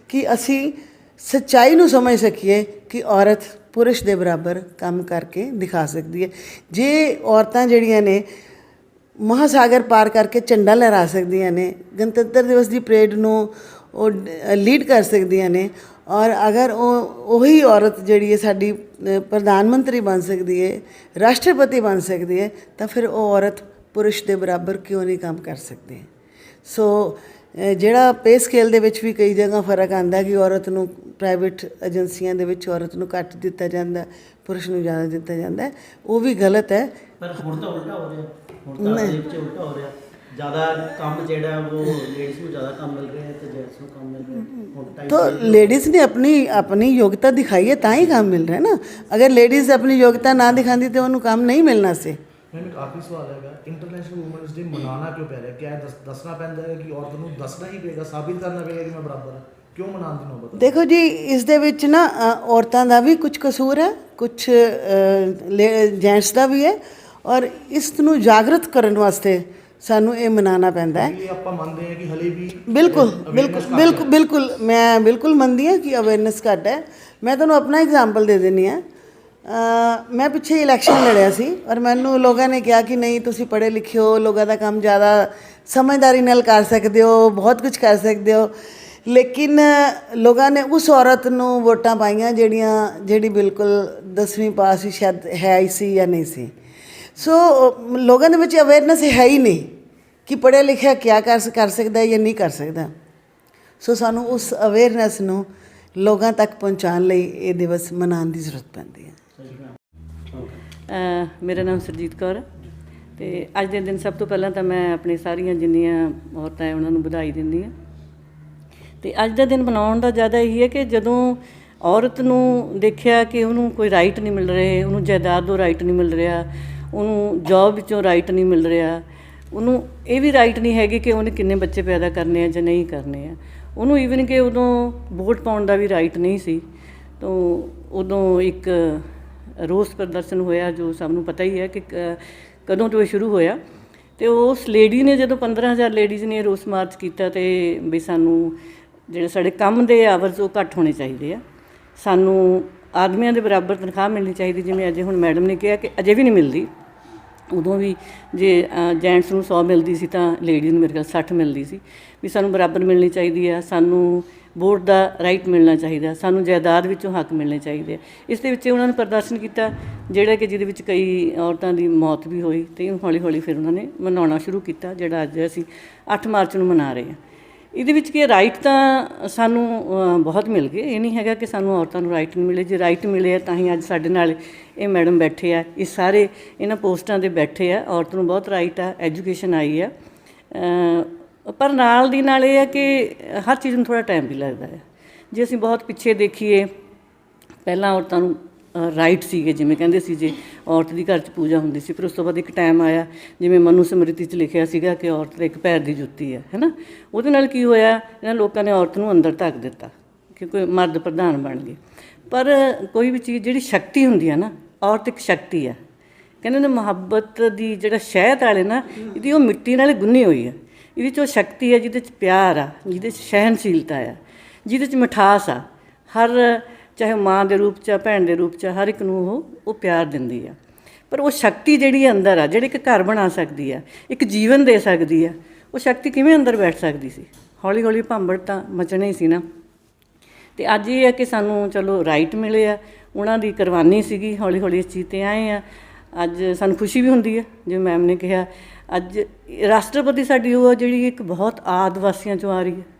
ਕਿ ਅਸੀਂ ਸੱਚਾਈ ਨੂੰ ਸਮਝ ਸਕੀਏ ਕਿ ਔਰਤ ਪੁਰਸ਼ ਦੇ ਬਰਾਬਰ ਕੰਮ ਕਰਕੇ ਦਿਖਾ ਸਕਦੀ ਹੈ। ਜੇ ਔਰਤਾਂ ਜਿਹੜੀਆਂ ਨੇ ਮਹਾਸਾਗਰ ਪਾਰ ਕਰਕੇ ਝੰਡਾ ਲਹਿਰਾ ਸਕਦੀਆਂ ਨੇ, ਗਣਤੰਤਰ ਦਿਵਸ ਦੀ ਪਰੇਡ ਨੂੰ ਉਹ ਲੀਡ ਕਰ ਸਕਦੀਆਂ ਨੇ, ਔਰ ਅਗਰ ਉਹੀ ਔਰਤ ਜਿਹੜੀ ਹੈ ਸਾਡੀ ਪ੍ਰਧਾਨ ਮੰਤਰੀ ਬਣ ਸਕਦੀ ਹੈ, ਰਾਸ਼ਟਰਪਤੀ ਬਣ ਸਕਦੀ ਹੈ, ਤਾਂ ਫਿਰ ਉਹ ਔਰਤ ਪੁਰਸ਼ ਦੇ ਬਰਾਬਰ ਕਿਉਂ ਨਹੀਂ ਕੰਮ ਕਰ ਸਕਦੀ? ਸੋ ਜਿਹੜਾ ਪੇ ਸਕੇਲ ਦੇ ਵਿੱਚ ਵੀ ਕਈ ਜਗ੍ਹਾ ਫਰਕ ਆਉਂਦਾ ਕਿ ਔਰਤ ਨੂੰ ਪ੍ਰਾਈਵੇਟ ਏਜੰਸੀਆਂ ਦੇ ਵਿੱਚ ਔਰਤ ਨੂੰ ਘੱਟ ਦਿੱਤਾ ਜਾਂਦਾ, ਪੁਰਸ਼ ਨੂੰ ਜ਼ਿਆਦਾ ਦਿੱਤਾ ਜਾਂਦਾ, ਉਹ ਵੀ ਗਲਤ ਹੈ। ਪਰ ਹੁਣ ਤਾਂ ਉਲਟਾ ਹੋ ਰਿਹਾ, ਹੁਣ ਤਾਂ ਦੇਸ਼ 'ਚ ਉਲਟਾ ਹੋ ਰਿਹਾ। ਜ਼ਿਆਦਾ ਕੰਮ ਜਿਹੜਾ ਉਹ ਲੇਡੀਜ਼ ਨੂੰ ਜ਼ਿਆਦਾ ਕੰਮ ਮਿਲ ਰਿਹਾ ਹੈ ਤੇ ਜੈਂਟਸ ਨੂੰ ਕੰਮ ਮਿਲ ਰਿਹਾ ਹੈ ਹੁਣ time तो change लेडीज़ ने अपनी अपनी योग्यता दिखाई है तां ही काम मिल रहा है ना। अगर लेडीज़ अपनी योग्यता ना दिखाती तो उन्हें काम नहीं मिलना से। ਮੈਨੂੰ ਇੱਕ ਆਖਰੀ ਸਵਾਲ ਹੈਗਾ, ਇੰਟਰਨੈਸ਼ਨਲ ਵੂਮਨਸ ਡੇ ਮਨਾਉਣਾ ਕਿਉਂ ਪੈ ਰਿਹਾ? ਕਿਆ ਦੱਸਣਾ ਪੈਂਦਾ ਹੈ ਕਿ ਔਰਤ ਨੂੰ ਦੱਸਣਾ ਹੀ ਪਏਗਾ, ਸਾਬਿਤ ਕਰਨਾ ਪਏਗਾ ਕਿ ਮੈਂ ਬਰਾਬਰ ਹਾਂ? ਕਿਉਂ ਮਨਾਉਣ ਦੀ ਨੌਬਤ? देखो जी, इस दे विच ना औरतां दा भी कुछ कसूर है, कुछ जेंट्स दा भी है, और इस ਨੂੰ ਜਾਗਰਤ ਕਰਨ ਵਾਸਤੇ ਸਾਨੂੰ ਇਹ ਮਨਾਉਣਾ ਪੈਂਦਾ ਹੈ। ਇਹ ਆਪਾਂ ਮੰਨਦੇ ਹਾਂ ਕਿ ਹਲੇ ਵੀ ਬਿਲਕੁਲ awareness ਬਿਲਕੁਲ ਘੱਟ ਹੈ। ਬਿਲਕੁਲ ਬਿਲकुल ਮੈਂ ਬਿਲकुल ਮੰਨਦੀ ਹਾਂ ਕਿ ਅਵੇਅਰਨੈਸ ਘੱਟ ਹੈ। ਮੈਂ ਤੁਹਾਨੂੰ ਆਪਣਾ ਐਗਜ਼ਾਮਪਲ ਦੇ ਦਿੰਦੀ ਹਾਂ। ਮੈਂ ਪਿੱਛੇ ਇਲੈਕਸ਼ਨ ਲੜਿਆ ਸੀ ਔਰ ਮੈਨੂੰ ਲੋਕਾਂ ਨੇ ਕਿਹਾ ਕਿ ਨਹੀਂ ਤੁਸੀਂ ਪੜ੍ਹੇ ਲਿਖੇ ਹੋ, ਲੋਕਾਂ ਦਾ ਕੰਮ ਜ਼ਿਆਦਾ ਸਮਝਦਾਰੀ ਨਾਲ ਕਰ ਸਕਦੇ ਹੋ, ਬਹੁਤ ਕੁਝ ਕਰ ਸਕਦੇ ਹੋ, ਲੇਕਿਨ ਲੋਕਾਂ ਨੇ ਉਸ ਔਰਤ ਨੂੰ ਵੋਟਾਂ ਪਾਈਆਂ ਜਿਹੜੀ ਬਿਲਕੁਲ 10ਵੀਂ ਪਾਸ ਹੀ ਸ਼ਾਇਦ ਹੈ ਹੀ ਸੀ ਜਾਂ ਨਹੀਂ ਸੀ। ਸੋ ਲੋਕਾਂ ਦੇ ਵਿੱਚ ਅਵੇਅਰਨੈਸ ਹੈ ਹੀ ਨਹੀਂ ਕਿ ਪੜ੍ਹਿਆ ਲਿਖਿਆ ਕਿਆ ਕਰ ਸਕਦਾ ਜਾਂ ਨਹੀਂ ਕਰ ਸਕਦਾ। ਸੋ ਸਾਨੂੰ ਉਸ ਅਵੇਅਰਨੈਸ ਨੂੰ ਲੋਕਾਂ ਤੱਕ ਪਹੁੰਚਾਉਣ ਲਈ ਇਹ ਦਿਵਸ ਮਨਾਉਣ ਦੀ ਜ਼ਰੂਰਤ ਪੈਂਦੀ ਹੈ। ਮੇਰਾ ਨਾਮ ਸਰਜੀਤ ਕੌਰ ਹੈ ਅਤੇ ਅੱਜ ਦੇ ਦਿਨ ਸਭ ਤੋਂ ਪਹਿਲਾਂ ਤਾਂ ਮੈਂ ਆਪਣੀ ਸਾਰੀਆਂ ਜਿੰਨੀਆਂ ਔਰਤਾਂ ਹੈ ਉਹਨਾਂ ਨੂੰ ਵਧਾਈ ਦਿੰਦੀ ਹਾਂ। ਅਤੇ ਅੱਜ ਦਾ ਦਿਨ ਮਨਾਉਣ ਦਾ ਜ਼ਿਆਦਾ ਇਹੀ ਹੈ ਕਿ ਜਦੋਂ ਔਰਤ ਨੂੰ ਦੇਖਿਆ ਕਿ ਉਹਨੂੰ ਕੋਈ ਰਾਈਟ ਨਹੀਂ ਮਿਲ ਰਹੇ, ਉਹਨੂੰ ਜਾਇਦਾਦ ਤੋਂ ਰਾਈਟ ਨਹੀਂ ਮਿਲ ਰਿਹਾ, ਉਹਨੂੰ ਜੋਬ ਵਿੱਚੋਂ ਰਾਈਟ ਨਹੀਂ ਮਿਲ ਰਿਹਾ, ਉਹਨੂੰ ਇਹ ਵੀ ਰਾਈਟ ਨਹੀਂ ਹੈਗੀ ਕਿ ਉਹਨੇ ਕਿੰਨੇ ਬੱਚੇ ਪੈਦਾ ਕਰਨੇ ਆ ਜਾਂ ਨਹੀਂ ਕਰਨੇ ਆ, ਉਹਨੂੰ ਈਵਨ ਕਿ ਉਦੋਂ ਵੋਟ ਪਾਉਣ ਦਾ ਵੀ ਰਾਈਟ ਨਹੀਂ ਸੀ। ਤਾਂ ਉਦੋਂ ਇੱਕ ਰੋਸ ਪ੍ਰਦਰਸ਼ਨ ਹੋਇਆ ਜੋ ਸਭ ਨੂੰ ਪਤਾ ਹੀ ਹੈ ਕਿ ਕਦੋਂ ਤੋਂ ਇਹ ਸ਼ੁਰੂ ਹੋਇਆ। ਅਤੇ ਉਸ ਲੇਡੀ ਨੇ ਜਦੋਂ 15,000 ਲੇਡੀਜ਼ ਨੇ ਰੋਸ ਮਾਰਚ ਕੀਤਾ ਅਤੇ ਵੀ ਸਾਨੂੰ ਜਿਹੜੇ ਸਾਡੇ ਕੰਮ ਦੇ ਆਵਰਸ ਉਹ ਘੱਟ ਹੋਣੇ ਚਾਹੀਦੇ ਆ, ਸਾਨੂੰ ਆਦਮੀਆਂ ਦੇ ਬਰਾਬਰ ਤਨਖਾਹ ਮਿਲਣੀ ਚਾਹੀਦੀ, ਜਿਵੇਂ ਅਜੇ ਹੁਣ ਮੈਡਮ ਨੇ ਕਿਹਾ ਕਿ ਅਜੇ ਵੀ ਨਹੀਂ ਮਿਲਦੀ। ਉਦੋਂ ਵੀ ਜੇ ਜੈਂਟਸ ਨੂੰ 100 ਮਿਲਦੀ ਸੀ ਤਾਂ ਲੇਡੀਜ਼ ਨੂੰ ਮੇਰੇ ਖਿਆਲ 60 ਮਿਲਦੀ ਸੀ। ਵੀ ਸਾਨੂੰ ਬਰਾਬਰ ਮਿਲਣੀ ਚਾਹੀਦੀ ਆ, ਸਾਨੂੰ ਵੋਟ ਦਾ ਰਾਈਟ ਮਿਲਣਾ ਚਾਹੀਦਾ, ਸਾਨੂੰ ਜਾਇਦਾਦ ਵਿੱਚੋਂ ਹੱਕ ਮਿਲਣੇ ਚਾਹੀਦੇ ਆ। ਇਸ ਦੇ ਵਿੱਚ ਉਹਨਾਂ ਨੇ ਪ੍ਰਦਰਸ਼ਨ ਕੀਤਾ ਜਿਹੜਾ ਕਿ ਜਿਹਦੇ ਵਿੱਚ ਕਈ ਔਰਤਾਂ ਦੀ ਮੌਤ ਵੀ ਹੋਈ, ਅਤੇ ਹੌਲੀ ਹੌਲੀ ਫਿਰ ਉਹਨਾਂ ਨੇ ਮਨਾਉਣਾ ਸ਼ੁਰੂ ਕੀਤਾ ਜਿਹੜਾ ਅੱਜ ਅਸੀਂ 8 ਮਾਰਚ ਨੂੰ ਮਨਾ ਰਹੇ ਹਾਂ। ਇਹਦੇ ਵਿੱਚ ਕੀ ਰਾਈਟ ਤਾਂ ਸਾਨੂੰ ਬਹੁਤ ਮਿਲ ਗਏ, ਇਹ ਨਹੀਂ ਹੈਗਾ ਕਿ ਸਾਨੂੰ ਔਰਤਾਂ ਨੂੰ ਰਾਈਟ ਨਹੀਂ ਮਿਲੇ। ਜੇ ਰਾਈਟ ਮਿਲੇ ਆ ਤਾਂ ਹੀ ਅੱਜ ਸਾਡੇ ਨਾਲ ਇਹ ਮੈਡਮ ਬੈਠੇ ਆ, ਇਹ ਸਾਰੇ ਇਹਨਾਂ ਪੋਸਟਾਂ 'ਤੇ ਬੈਠੇ ਆ। ਔਰਤ ਨੂੰ ਬਹੁਤ ਰਾਈਟ ਆ, ਐਜੂਕੇਸ਼ਨ ਆਈ ਆ, ਪਰ ਨਾਲ ਦੀ ਨਾਲ ਇਹ ਹੈ ਕਿ ਹਰ ਚੀਜ਼ ਨੂੰ ਥੋੜ੍ਹਾ ਟਾਈਮ ਵੀ ਲੱਗਦਾ ਹੈ। ਜੇ ਅਸੀਂ ਬਹੁਤ ਪਿੱਛੇ ਦੇਖੀਏ, ਪਹਿਲਾਂ ਔਰਤਾਂ ਨੂੰ ਰਾਈਟ ਸੀਗੇ, ਜਿਵੇਂ ਕਹਿੰਦੇ ਸੀ ਜੇ ਔਰਤ ਦੀ ਘਰ 'ਚ ਪੂਜਾ ਹੁੰਦੀ ਸੀ। ਫਿਰ ਉਸ ਤੋਂ ਬਾਅਦ ਇੱਕ ਟਾਈਮ ਆਇਆ ਜਿਵੇਂ ਮਨੂ ਸਮਰਿਤੀ 'ਚ ਲਿਖਿਆ ਸੀਗਾ ਕਿ ਔਰਤ ਦਾ ਇੱਕ ਪੈਰ ਦੀ ਜੁੱਤੀ ਹੈ ਨਾ। ਉਹਦੇ ਨਾਲ ਕੀ ਹੋਇਆ, ਇਹਨਾਂ ਲੋਕਾਂ ਨੇ ਔਰਤ ਨੂੰ ਅੰਦਰ ਧੱਕ ਦਿੱਤਾ ਕਿਉਂਕਿ ਮਰਦ ਪ੍ਰਧਾਨ ਬਣ ਗਏ। ਪਰ ਕੋਈ ਵੀ ਚੀਜ਼ ਜਿਹੜੀ ਸ਼ਕਤੀ ਹੁੰਦੀ ਹੈ ਨਾ, ਔਰਤ ਇੱਕ ਸ਼ਕਤੀ ਆ। ਕਹਿੰਦੇ ਨੇ ਮੁਹੱਬਤ ਦੀ ਜਿਹੜਾ ਸ਼ਹਿਦ ਵਾਲੇ ਨਾ, ਇਹਦੀ ਉਹ ਮਿੱਟੀ ਨਾਲ ਗੁੰਨੀ ਹੋਈ ਹੈ। ਇਹਦੇ 'ਚ ਉਹ ਸ਼ਕਤੀ ਹੈ ਜਿਹਦੇ 'ਚ ਪਿਆਰ ਆ, ਜਿਹਦੇ 'ਚ ਸਹਿਣਸ਼ੀਲਤਾ ਆ, ਜਿਹਦੇ 'ਚ ਮਿਠਾਸ ਆ। ਹਰ ਚਾਹੇ ਮਾਂ ਦੇ ਰੂਪ 'ਚ, ਭੈਣ ਦੇ ਰੂਪ 'ਚ, ਹਰ ਇੱਕ ਨੂੰ ਉਹ ਪਿਆਰ ਦਿੰਦੀ ਆ। ਪਰ ਉਹ ਸ਼ਕਤੀ ਜਿਹੜੀ ਅੰਦਰ ਆ, ਜਿਹੜੀ ਇੱਕ ਘਰ ਬਣਾ ਸਕਦੀ ਆ, ਇੱਕ ਜੀਵਨ ਦੇ ਸਕਦੀ ਆ, ਉਹ ਸ਼ਕਤੀ ਕਿਵੇਂ ਅੰਦਰ ਬੈਠ ਸਕਦੀ ਸੀ? ਹੌਲੀ ਹੌਲੀ ਭਾਂਬੜ ਤਾਂ ਮਚਣਾ ਹੀ ਸੀ ਨਾ। ਅਤੇ ਅੱਜ ਇਹ ਹੈ ਕਿ ਸਾਨੂੰ ਚਲੋ ਰਾਈਟ ਮਿਲੇ ਆ, ਉਹਨਾਂ ਦੀ ਕੁਰਬਾਨੀ ਸੀਗੀ, ਹੌਲੀ ਹੌਲੀ ਇਸ ਚੀਜ਼ 'ਤੇ ਆਏ ਆ। ਅੱਜ ਸਾਨੂੰ ਖੁਸ਼ੀ ਵੀ ਹੁੰਦੀ ਹੈ, ਜਿਵੇਂ ਮੈਮ ਨੇ ਕਿਹਾ ਅੱਜ ਰਾਸ਼ਟਰਪਤੀ ਸਾਡੀ ਉਹ ਜਿਹੜੀ ਇੱਕ ਬਹੁਤ ਆਦਿਵਾਸੀਆਂ 'ਚੋਂ ਆ ਰਹੀ ਹੈ।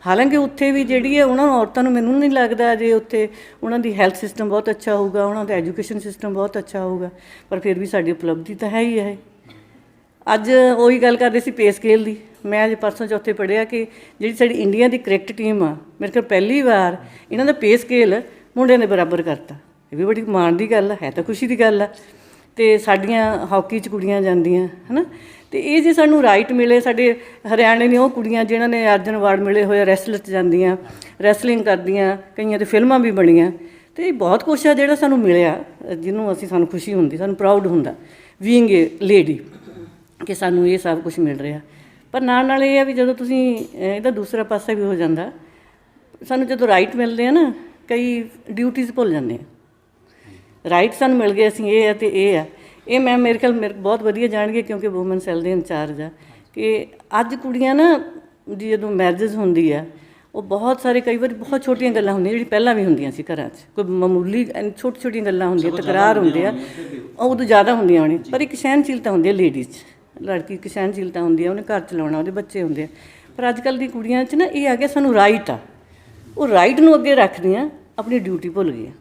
ਹਾਲਾਂਕਿ ਉੱਥੇ ਵੀ ਜਿਹੜੀ ਹੈ ਉਹਨਾਂ ਨੂੰ ਔਰਤਾਂ ਨੂੰ ਮੈਨੂੰ ਨਹੀਂ ਲੱਗਦਾ ਜੇ ਉੱਥੇ ਉਹਨਾਂ ਦੀ ਹੈਲਥ ਸਿਸਟਮ ਬਹੁਤ ਅੱਛਾ ਹੋਊਗਾ, ਉਹਨਾਂ ਦਾ ਐਜੂਕੇਸ਼ਨ ਸਿਸਟਮ ਬਹੁਤ ਅੱਛਾ ਹੋਊਗਾ, ਪਰ ਫਿਰ ਵੀ ਸਾਡੀ ਉਪਲਬਧੀ ਤਾਂ ਹੈ ਹੀ ਹੈ। ਅੱਜ ਉਹੀ ਗੱਲ ਕਰਦੇ ਸੀ ਪੇ ਸਕੇਲ ਦੀ। ਮੈਂ ਅੱਜ ਪਰਸੋਂ ਚੌਥੇ ਪੜ੍ਹਿਆ ਕਿ ਜਿਹੜੀ ਸਾਡੀ ਇੰਡੀਆ ਦੀ ਕ੍ਰਿਕਟ ਟੀਮ ਆ, ਮੇਰੇ ਕੋਲ ਪਹਿਲੀ ਵਾਰ ਇਹਨਾਂ ਦਾ ਪੇ ਸਕੇਲ ਮੁੰਡਿਆਂ ਦੇ ਬਰਾਬਰ ਕਰਤਾ। ਇਹ ਵੀ ਬੜੀ ਮਾਣ ਦੀ ਗੱਲ ਹੈ ਤਾਂ ਖੁਸ਼ੀ ਦੀ ਗੱਲ ਆ। ਅਤੇ ਸਾਡੀਆਂ ਹਾਕੀ 'ਚ ਕੁੜੀਆਂ ਜਾਂਦੀਆਂ ਹੈ ਨਾ। ਅਤੇ ਇਹ ਜੇ ਸਾਨੂੰ ਰਾਈਟ ਮਿਲੇ, ਸਾਡੇ ਹਰਿਆਣੇ ਦੀਆਂ ਉਹ ਕੁੜੀਆਂ ਜਿਨ੍ਹਾਂ ਨੇ ਅਰਜਨ ਅਵਾਰਡ ਮਿਲੇ ਹੋਏ, ਰੈਸਲਰ 'ਚ ਜਾਂਦੀਆਂ, ਰੈਸਲਿੰਗ ਕਰਦੀਆਂ, ਕਈਆਂ 'ਤੇ ਫਿਲਮਾਂ ਵੀ ਬਣੀਆਂ। ਅਤੇ ਬਹੁਤ ਕੁਛ ਆ ਜਿਹੜਾ ਸਾਨੂੰ ਮਿਲਿਆ, ਜਿਹਨੂੰ ਸਾਨੂੰ ਖੁਸ਼ੀ ਹੁੰਦੀ, ਸਾਨੂੰ ਪ੍ਰਾਊਡ ਹੁੰਦਾ ਬੀਇੰਗ ਏ ਲੇਡੀ ਕਿ ਸਾਨੂੰ ਇਹ ਸਭ ਕੁਛ ਮਿਲ ਰਿਹਾ। ਪਰ ਨਾਲ ਨਾਲ ਇਹ ਆ ਵੀ ਜਦੋਂ ਤੁਸੀਂ ਇਹਦਾ ਦੂਸਰਾ ਪਾਸਾ ਵੀ ਹੋ ਜਾਂਦਾ, ਸਾਨੂੰ ਜਦੋਂ ਰਾਈਟ ਮਿਲਦੇ ਆ ਨਾ, ਕਈ ਡਿਊਟੀਜ਼ ਭੁੱਲ ਜਾਂਦੇ ਆ। ਰਾਈਟ ਸਾਨੂੰ ਮਿਲ ਗਏ, ਅਸੀਂ ਇਹ ਆ ਅਤੇ ਇਹ ਆ। ਇਹ ਮੈਂ ਮੇਰੇ ਖਿਆਲ ਬਹੁਤ ਵਧੀਆ ਜਾਣਗੇ ਕਿਉਂਕਿ ਵੂਮਨ ਸੈੱਲ ਦੇ ਇੰਚਾਰਜ ਆ ਕਿ ਅੱਜ ਕੁੜੀਆਂ ਨਾ ਦੀ ਜਦੋਂ ਮੈਰਿਜ ਹੁੰਦੀ ਆ, ਉਹ ਬਹੁਤ ਸਾਰੇ ਕਈ ਵਾਰੀ ਬਹੁਤ ਛੋਟੀਆਂ ਗੱਲਾਂ ਹੁੰਦੀਆਂ ਜਿਹੜੀ ਪਹਿਲਾਂ ਵੀ ਹੁੰਦੀਆਂ ਸੀ ਘਰਾਂ 'ਚ, ਕੋਈ ਮਾਮੂਲੀ ਛੋਟੀ ਛੋਟੀਆਂ ਗੱਲਾਂ ਹੁੰਦੀਆਂ, ਤਕਰਾਰ ਹੁੰਦੇ ਆ, ਉਹ ਉਦੋਂ ਜ਼ਿਆਦਾ ਹੁੰਦੀਆਂ ਹੋਣੀ। ਪਰ ਇੱਕ ਸਹਿਣਸ਼ੀਲਤਾ ਹੁੰਦੀ ਹੈ ਲੇਡੀਜ਼ 'ਚ, ਲੜਕੀ ਇੱਕ ਸਹਿਣਸ਼ੀਲਤਾ ਹੁੰਦੀ ਹੈ, ਉਹਨੇ ਘਰ ਚਲਾਉਣਾ, ਉਹਦੇ ਬੱਚੇ ਹੁੰਦੇ ਆ। ਪਰ ਅੱਜ ਕੱਲ੍ਹ ਦੀ ਕੁੜੀਆਂ 'ਚ ਨਾ ਇਹ ਆ ਗਿਆ ਸਾਨੂੰ ਰਾਈਟ ਆ, ਉਹ ਰਾਈਟ ਨੂੰ ਅੱਗੇ ਰੱਖਦੀਆਂ, ਆਪਣੀ ਡਿਊਟੀ ਭੁੱਲ ਗਈਆਂ,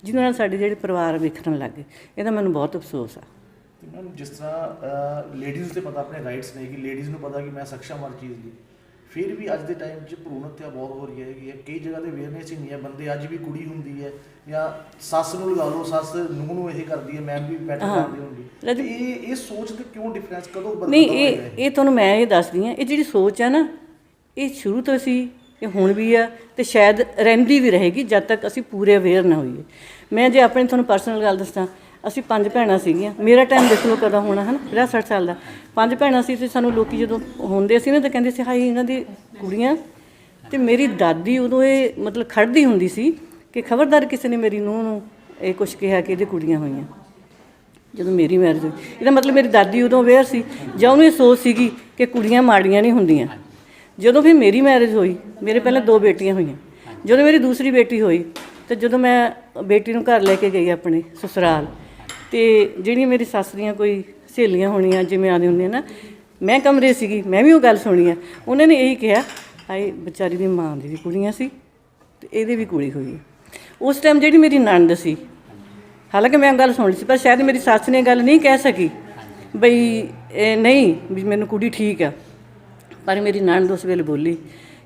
ਜਿਹਦੇ ਨਾਲ ਸਾਡੇ ਜਿਹੜੇ ਪਰਿਵਾਰ ਵਿਖਰਨ ਲੱਗ ਗਏ। ਇਹਦਾ ਮੈਨੂੰ ਬਹੁਤ ਅਫਸੋਸ ਆ। ਤੇ ਮੈਮ ਜਿਸ ਤਰ੍ਹਾਂ ਲੇਡੀਜ਼ ਤੇ ਪਤਾ ਆਪਣੇ ਰਾਈਟਸ ਨੇ ਕਿ ਲੇਡੀਜ਼ ਨੂੰ ਪਤਾ ਕਿ ਮੈਂ ਸક્ષਮ ਹਰ ਚੀਜ਼ ਲਈ, ਫਿਰ ਵੀ ਅੱਜ ਦੇ ਟਾਈਮ 'ਚ ਭਰੂਣ ਹੱਤਿਆ ਬਹੁਤ ਹੋ ਰਹੀ ਹੈਗੀ ਹੈ। ਕਈ ਜਗ੍ਹਾ ਤੇ ਅਵੇਅਰਨੈਸ ਹੀ ਨਹੀਂ ਹੈ, ਬੰਦੇ ਅੱਜ ਵੀ ਕੁੜੀ ਹੁੰਦੀ ਹੈ ਜਾਂ ਸੱਸ ਨੂੰ ਲਗਾ ਲਓ, ਸੱਸ ਨੂੰਹ ਨੂੰ ਇਹ ਕਰਦੀ ਹੈ, ਮੈਂ ਵੀ ਬੈਠ ਕਰਦੀ ਹੁੰਦੀ। ਤੇ ਇਹ ਸੋਚ ਤੇ ਕਿਉਂ ਡਿਫਰੈਂਸ ਕਦੋਂ ਬਦਲਦਾ ਨਹੀਂ, ਹੋਏਗਾ? ਇਹ ਤੁਹਾਨੂੰ ਮੈਂ ਇਹ ਦੱਸਦੀ ਹਾਂ, ਇਹ ਜਿਹੜੀ ਸੋਚ ਹੈ ਨਾ, ਇਹ ਸ਼ੁਰੂ ਤੋਂ ਸੀ, ਇਹ ਹੁਣ ਵੀ ਆ, ਤੇ ਸ਼ਾਇਦ ਰਹਿੰਦੀ ਵੀ ਰਹੇਗੀ ਜਦ ਤੱਕ ਅਸੀਂ ਪੂਰੇ ਅਵੇਅਰ ਨਾ ਹੋਈਏ। ਮੈਂ ਜੇ ਆਪਣੀ ਤੁਹਾਨੂੰ ਪਰਸਨਲ ਗੱਲ ਦੱਸਾਂ, ਅਸੀਂ 5 ਭੈਣਾਂ ਸੀਗੀਆਂ। ਮੇਰਾ ਟਾਈਮ ਦੇਖ ਲਓ ਕਦੋਂ ਹੋਣਾ ਹੈ ਨਾ, 50-60 ਸਾਲ ਦਾ। 5 ਭੈਣਾਂ ਸੀ ਤੇ ਸਾਨੂੰ ਲੋਕੀ ਜਦੋਂ ਹੁੰਦੇ ਸੀ ਨਾ ਤਾਂ ਕਹਿੰਦੇ ਸੀ ਹਾਈ ਇਹਨਾਂ ਦੀ ਕੁੜੀਆਂ। ਤੇ ਮੇਰੀ ਦਾਦੀ ਉਦੋਂ ਇਹ ਮਤਲਬ ਖੜ੍ਹਦੀ ਹੁੰਦੀ ਸੀ ਕਿ ਖਬਰਦਾਰ ਕਿਸੇ ਨੇ ਮੇਰੀ ਨੂੰਹ ਨੂੰ ਇਹ ਕੁਛ ਕਿਹਾ ਕਿ ਇਹਦੇ ਕੁੜੀਆਂ ਹੋਈਆਂ। ਜਦੋਂ ਮੇਰੀ ਮੈਰਿਜ ਹੋਈ, ਇਹਦਾ ਮਤਲਬ ਮੇਰੀ ਦਾਦੀ ਉਦੋਂ ਅਵੇਅਰ ਸੀ ਜਾਂ ਉਹਨੂੰ ਇਹ ਸੋਚ ਸੀਗੀ ਕਿ ਕੁੜੀਆਂ ਮਾੜੀਆਂ ਨਹੀਂ ਹੁੰਦੀਆਂ। ਜਦੋਂ ਫਿਰ ਮੇਰੀ ਮੈਰਿਜ ਹੋਈ, ਮੇਰੇ ਪਹਿਲਾਂ 2 ਬੇਟੀਆਂ ਹੋਈਆਂ। ਜਦੋਂ ਮੇਰੀ ਦੂਸਰੀ ਬੇਟੀ ਹੋਈ ਤੇ ਜਦੋਂ ਮੈਂ ਬੇਟੀ ਨੂੰ ਘਰ ਲੈ ਕੇ ਗਈ ਆਪਣੇ ਸਸੁਰਾਲ, ਤੇ ਜਿਹੜੀਆਂ ਮੇਰੀ ਸੱਸ ਦੀਆਂ ਕੋਈ ਸਹੇਲੀਆਂ ਹੋਣੀਆਂ ਜਿਵੇਂ ਆਉਂਦੀਆਂ ਹੁੰਦੀਆਂ ਨਾ, ਮੈਂ ਕਮਰੇ ਸੀਗੀ, ਮੈਂ ਵੀ ਉਹ ਗੱਲ ਸੁਣੀ ਆ। ਉਹਨਾਂ ਨੇ ਇਹੀ ਕਿਹਾ ਹਾਏ ਵਿਚਾਰੀ ਦੀ ਮਾਂ ਦੀ ਵੀ ਕੁੜੀਆਂ ਸੀ ਤੇ ਇਹਦੀ ਵੀ ਕੁੜੀ ਹੋਈ। ਉਸ ਟਾਈਮ ਜਿਹੜੀ ਮੇਰੀ ਨਣਦ ਸੀ, ਹਾਲਾਂਕਿ ਮੈਂ ਗੱਲ ਸੁਣ ਲਈ ਸੀ, ਪਰ ਸ਼ਾਇਦ ਮੇਰੀ ਸੱਸ ਨੇ ਗੱਲ ਨਹੀਂ ਕਹਿ ਸਕੀ ਬਈ ਨਹੀਂ ਵੀ ਮੈਨੂੰ ਕੁੜੀ ਠੀਕ ਆ। ਪਰ ਮੇਰੀ ਨਣਦ ਉਸ ਵੇਲੇ ਬੋਲੀ,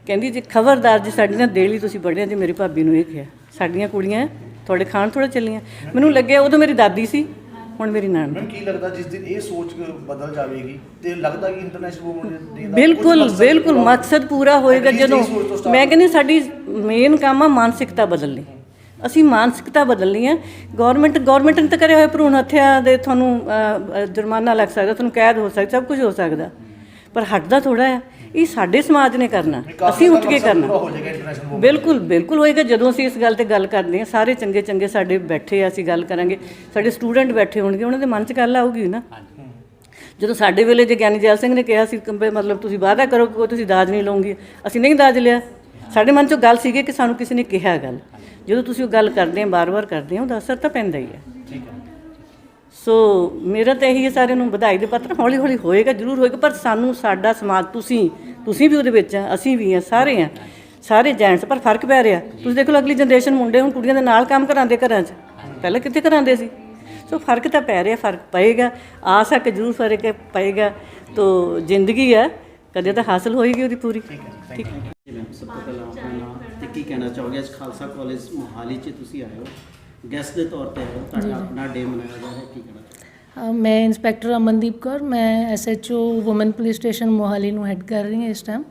ਕਹਿੰਦੀ ਜੇ ਖਬਰਦਾਰ ਜੇ ਸਾਡੀ ਨਾਲ ਦੇਲੀ ਤੁਸੀਂ ਪੜ੍ਹਿਆ, ਜੇ ਮੇਰੀ ਭਾਬੀ ਨੂੰ ਇਹ ਕਿਹਾ ਸਾਡੀਆਂ ਕੁੜੀਆਂ ਤੁਹਾਡੇ ਖਾਣ ਥੋੜ੍ਹਾ ਚੱਲੀਆਂ। ਮੈਨੂੰ ਲੱਗਿਆ ਉਦੋਂ ਮੇਰੀ ਦਾਦੀ ਸੀ, ਹੁਣ ਮੇਰੀ ਨਣਦ। ਮੈਨੂੰ ਕੀ ਲੱਗਦਾ ਜਿਸ ਦਿਨ ਇਹ ਸੋਚ ਬਦਲ ਜਾਵੇਗੀ ਤੇ ਲੱਗਦਾ ਕਿ ਇੰਟਰਨੈਸ਼ਨਲ ਵੂਮਨ ਡੇ ਦਾ ਬਿਲਕੁਲ ਮਕਸਦ ਪੂਰਾ ਹੋਏਗਾ ਜਦੋਂ ਮੈਂ ਕਹਿੰਦੀ ਸਾਡੀ ਮੇਨ ਕੰਮ ਆ ਮਾਨਸਿਕਤਾ ਬਦਲਣੀ। ਅਸੀਂ ਮਾਨਸਿਕਤਾ ਬਦਲਣੀ ਹੈ। ਗਵਰਨਮੈਂਟ ਨੇ ਤਾਂ ਕਰਿਆ ਹੋਇਆ ਭਰੂਣ ਹੱਤਿਆ ਦੇ ਤੁਹਾਨੂੰ ਜੁਰਮਾਨਾ ਲੱਗ ਸਕਦਾ, ਤੁਹਾਨੂੰ ਕੈਦ ਹੋ ਸਕਦਾ, ਸਭ ਕੁਝ ਹੋ ਸਕਦਾ, ਪਰ ਹਟਦਾ ਥੋੜ੍ਹਾ ਹੈ। ਇਹ ਸਾਡੇ ਸਮਾਜ ਨੇ ਕਰਨਾ, ਅਸੀਂ ਉੱਠ ਕੇ ਕਰਨਾ। ਬਿਲਕੁਲ ਹੋਏਗਾ ਜਦੋਂ ਅਸੀਂ ਇਸ ਗੱਲ ਤੇ ਗੱਲ ਕਰਦੇ ਹਾਂ। ਸਾਰੇ ਚੰਗੇ ਸਾਡੇ ਬੈਠੇ ਆ, ਅਸੀਂ ਗੱਲ ਕਰਾਂਗੇ, ਸਾਡੇ ਸਟੂਡੈਂਟ ਬੈਠੇ ਹੋਣਗੇ, ਉਹਨਾਂ ਦੇ ਮਨ 'ਚ ਗੱਲ ਆਊਗੀ ਨਾ। ਜਦੋਂ ਸਾਡੇ ਵੇਲੇ ਜੇ ਗਿਆਨੀ ਜੈਲ ਸਿੰਘ ਨੇ ਕਿਹਾ ਸੀ ਮਤਲਬ ਤੁਸੀਂ ਵਾਅਦਾ ਕਰੋ ਕਿ ਤੁਸੀਂ ਦਾਜ ਨਹੀਂ ਲਓਗੇ, ਅਸੀਂ ਨਹੀਂ ਦਾਜ ਲਿਆ। ਸਾਡੇ ਮਨ 'ਚੋਂ ਗੱਲ ਸੀਗੀ ਕਿ ਸਾਨੂੰ ਕਿਸੇ ਨੇ ਕਿਹਾ ਗੱਲ। ਜਦੋਂ ਤੁਸੀਂ ਉਹ ਗੱਲ ਕਰਦੇ ਆ, ਬਾਰ-ਬਾਰ ਕਰਦੇ ਆ, ਉਹਦਾ ਅਸਰ ਤਾਂ ਪੈਂਦਾ ਹੀ ਹੈ। ਸੋ ਮੇਰਾ ਤਾਂ ਇਹੀ ਹੈ, ਸਾਰਿਆਂ ਨੂੰ ਵਧਾਈ ਦੇ ਪਾਤਰ। ਹੌਲੀ ਹੋਏਗਾ, ਜ਼ਰੂਰ ਹੋਏਗਾ, ਪਰ ਸਾਨੂੰ ਸਾਡਾ ਸਮਾਜ, ਤੁਸੀਂ ਵੀ ਉਹਦੇ ਵਿੱਚ ਆ, ਅਸੀਂ ਵੀ ਆ, ਸਾਰੇ ਜੈਂਟਸ, ਪਰ ਫਰਕ ਪੈ ਰਿਹਾ। ਤੁਸੀਂ ਦੇਖ ਲਓ ਅਗਲੀ ਜਨਰੇਸ਼ਨ ਮੁੰਡੇ ਹੁਣ ਕੁੜੀਆਂ ਦੇ ਨਾਲ ਕੰਮ ਕਰਾਉਂਦੇ ਘਰਾਂ 'ਚ, ਪਹਿਲਾਂ ਕਿੱਥੇ ਕਰਾਉਂਦੇ ਸੀ। ਸੋ ਫਰਕ ਤਾਂ ਪੈ ਰਿਹਾ, ਫਰਕ ਪਏਗਾ, ਆਸ ਹੈ ਕਿ ਜ਼ਰੂਰ ਫਰਕ ਪਏਗਾ। ਤੋ ਜ਼ਿੰਦਗੀ ਹੈ, ਕਦੇ ਤਾਂ ਹਾਸਲ ਹੋਏਗੀ ਉਹਦੀ ਪੂਰੀ। ਠੀਕ ਹੈ ਮੈਮ, ਸਭ ਤੋਂ ਪਹਿਲਾਂ ਆਪਣਾ ਨਾਮ ਤੇ ਕੀ ਕਹਿਣਾ ਚਾਹੋਗੇ? ਅੱਜ ਖਾਲਸਾ ਕਾਲਜ ਮੋਹਾਲੀ 'ਚ ਤੁਸੀਂ ਆਏ ਹੋ, ਗੈਸਟ ਦੇ ਤੌਰ ਤੇ ਆਏ ਹੋ, ਤੁਹਾਡਾ ਆਪਣਾ ਡੇ ਮਨਾਇਆ ਜਾ ਰਿਹਾ, ਕੀ ਕਹਿਣਾ ਚਾਹੋਗੇ? ਮੈਂ ਇੰਸਪੈਕਟਰ ਅਮਨਦੀਪ ਕੌਰ, ਮੈਂ SHO woman police station Mohali ਨੂੰ ਹੈੱਡ ਕਰ ਰਹੀ ਹਾਂ ਇਸ ਟਾਈਮ।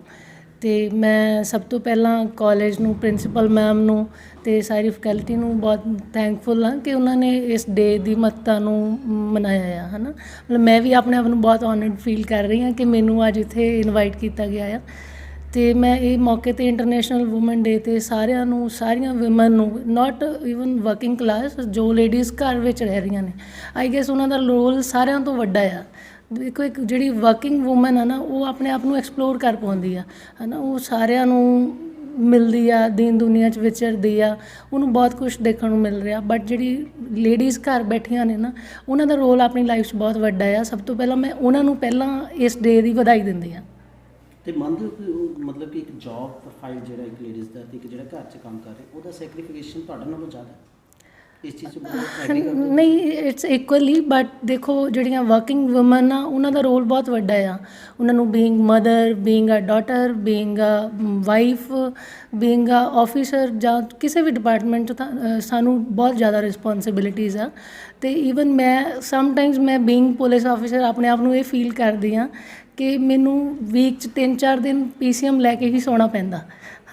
ਅਤੇ ਮੈਂ ਸਭ ਤੋਂ ਪਹਿਲਾਂ ਕਾਲਜ ਨੂੰ, ਪ੍ਰਿੰਸੀਪਲ ਮੈਮ ਨੂੰ ਅਤੇ ਸਾਰੀ ਫੈਕਲਟੀ ਨੂੰ ਬਹੁਤ ਥੈਂਕਫੁਲ ਹਾਂ ਕਿ ਉਹਨਾਂ ਨੇ ਇਸ ਡੇ ਦੀ ਮਹੱਤਤਾ ਨੂੰ ਮਨਾਇਆ ਆ, ਹੈ ਨਾ। ਮਤਲਬ ਮੈਂ ਵੀ ਆਪਣੇ ਆਪ ਨੂੰ ਬਹੁਤ ਔਨਰਡ ਫੀਲ ਕਰ ਰਹੀ ਹਾਂ ਕਿ ਮੈਨੂੰ ਅੱਜ ਇੱਥੇ ਇਨਵਾਈਟ ਕੀਤਾ ਗਿਆ ਆ। ਅਤੇ ਮੈਂ ਇਹ ਮੌਕੇ 'ਤੇ ਇੰਟਰਨੈਸ਼ਨਲ ਵੂਮਨ ਡੇ 'ਤੇ ਸਾਰਿਆਂ ਵੂਮਨ ਨੂੰ, ਨਾਟ ਈਵਨ ਵਰਕਿੰਗ ਕਲਾਸ, ਜੋ ਲੇਡੀਜ਼ ਘਰ ਵਿੱਚ ਰਹਿ ਰਹੀਆਂ ਨੇ, ਆਈ ਗੈਸ ਉਹਨਾਂ ਦਾ ਰੋਲ ਸਾਰਿਆਂ ਤੋਂ ਵੱਡਾ ਆ। ਦੇਖੋ ਇੱਕ ਜਿਹੜੀ ਵਰਕਿੰਗ ਵੂਮਨ ਆ ਨਾ, ਉਹ ਆਪਣੇ ਆਪ ਨੂੰ ਐਕਸਪਲੋਰ ਕਰ ਪਾਉਂਦੀ ਆ, ਹੈ ਨਾ। ਉਹ ਸਾਰਿਆਂ ਨੂੰ ਮਿਲਦੀ ਆ, ਦੀਨ ਦੁਨੀਆ 'ਚ ਵਿਚਰਦੀ ਆ, ਉਹਨੂੰ ਬਹੁਤ ਕੁਛ ਦੇਖਣ ਨੂੰ ਮਿਲ ਰਿਹਾ। ਬਟ ਜਿਹੜੀ ਲੇਡੀਜ਼ ਘਰ ਬੈਠੀਆਂ ਨੇ ਨਾ, ਉਹਨਾਂ ਦਾ ਰੋਲ ਆਪਣੀ ਲਾਈਫ 'ਚ ਬਹੁਤ ਵੱਡਾ ਆ। ਸਭ ਤੋਂ ਪਹਿਲਾਂ ਮੈਂ ਉਹਨਾਂ ਨੂੰ ਇਸ ਡੇ ਦੀ ਵਧਾਈ ਦਿੰਦੀ ਹਾਂ। ਤੇ ਮੰਨਦੇ ਹੋ ਕਿ ਮਤਲਬ ਕਿ ਇੱਕ ਜੌਬ ਪ੍ਰੋਫਾਈਲ ਜਿਹੜਾ ਇੱਕ ਲੇਡੀਜ਼ ਦਾ ਤੇ ਇੱਕ ਜਿਹੜਾ ਘਰ 'ਚ ਕੰਮ ਕਰ ਰਿਹਾ, ਉਹਦਾ ਸੈਕਰੀਫਿਕੇਸ਼ਨ ਤੁਹਾਡੇ ਨਾਲੋਂ ਜ਼ਿਆਦਾ ਇਸ ਚੀਜ਼ 'ਚ ਨਹੀਂ, ਇਟਸ ਇਕੁਅਲੀ। ਬਟ ਦੇਖੋ ਜਿਹੜੀਆਂ ਵਰਕਿੰਗ ਵੂਮਨ ਆ, ਉਹਨਾਂ ਦਾ ਰੋਲ ਬਹੁਤ ਵੱਡਾ ਆ। ਉਹਨਾਂ ਨੂੰ being mother, being a daughter, being a wife, being a officer, ਜਾਂ ਕਿਸੇ ਵੀ ਡਿਪਾਰਟਮੈਂਟ 'ਚ ਤਾਂ ਸਾਨੂੰ ਬਹੁਤ ਜ਼ਿਆਦਾ ਰਿਸਪੋਂਸੀਬਿਲਿਟੀਜ਼ ਆ। ਅਤੇ ਈਵਨ ਮੈਂ ਸਮਟਾਈਮਸ ਮੈਂ ਬੀਇੰਗ ਪੁਲਿਸ ਆਫਿਸਰ ਆਪਣੇ ਆਪ ਨੂੰ ਇਹ ਫੀਲ ਕਰਦੀ ਹਾਂ ਕਿ ਮੈਨੂੰ ਵੀਕ 'ਚ 3-4 ਦਿਨ PCM ਲੈ ਕੇ ਹੀ ਸੌਣਾ ਪੈਂਦਾ,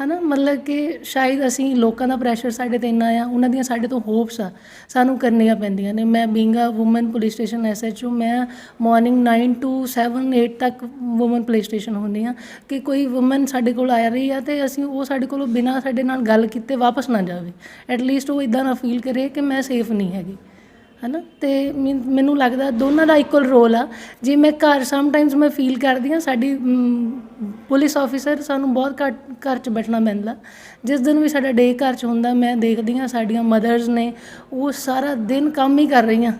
ਹੈ ਨਾ। ਮਤਲਬ ਕਿ ਸ਼ਾਇਦ ਅਸੀਂ ਲੋਕਾਂ ਦਾ ਪ੍ਰੈਸ਼ਰ ਸਾਡੇ 'ਤੇ ਇੰਨਾ ਆ, ਉਹਨਾਂ ਦੀਆਂ ਸਾਡੇ ਤੋਂ ਹੋਪਸ ਆ, ਸਾਨੂੰ ਕਰਨੀਆਂ ਪੈਂਦੀਆਂ ਨੇ। ਮੈਂ being a woman police station SHO, ਮੈਂ ਮਾਰਨਿੰਗ 9 to 7-8 ਤੱਕ ਵੂਮਨ ਪੁਲਿਸ ਸਟੇਸ਼ਨ ਹੁੰਦੀ ਹਾਂ ਕਿ ਕੋਈ ਵੂਮਨ ਸਾਡੇ ਕੋਲ ਆ ਰਹੀ ਆ ਅਤੇ ਉਹ ਸਾਡੇ ਕੋਲੋਂ ਬਿਨਾਂ ਸਾਡੇ ਨਾਲ ਗੱਲ ਕੀਤੇ ਵਾਪਸ ਨਾ ਜਾਵੇ। ਐਟਲੀਸਟ ਉਹ ਇੱਦਾਂ ਨਾ ਫੀਲ ਕਰੇ ਕਿ ਮੈਂ ਸੇਫ ਨਹੀਂ ਹੈਗੀ, ਹੈ ਨਾ। ਅਤੇ ਮੈਨੂੰ ਲੱਗਦਾ ਦੋਨਾਂ ਦਾ ਇਕੁਅਲ ਰੋਲ ਆ। ਜੇ ਮੈਂ ਘਰ ਸਮਟਾਈਮਸ ਮੈਂ ਫੀਲ ਕਰਦੀ ਹਾਂ ਸਾਡੀ ਪੁਲਿਸ ਆਫਿਸਰ, ਸਾਨੂੰ ਬਹੁਤ ਘੱਟ ਘਰ 'ਚ ਬੈਠਣਾ ਪੈਂਦਾ। ਜਿਸ ਦਿਨ ਵੀ ਸਾਡਾ ਡੇ ਘਰ 'ਚ ਹੁੰਦਾ, ਮੈਂ ਦੇਖਦੀ ਹਾਂ ਸਾਡੀਆਂ ਮਦਰਸ ਨੇ, ਉਹ ਸਾਰਾ ਦਿਨ ਕੰਮ ਹੀ ਕਰ ਰਹੀਆਂ।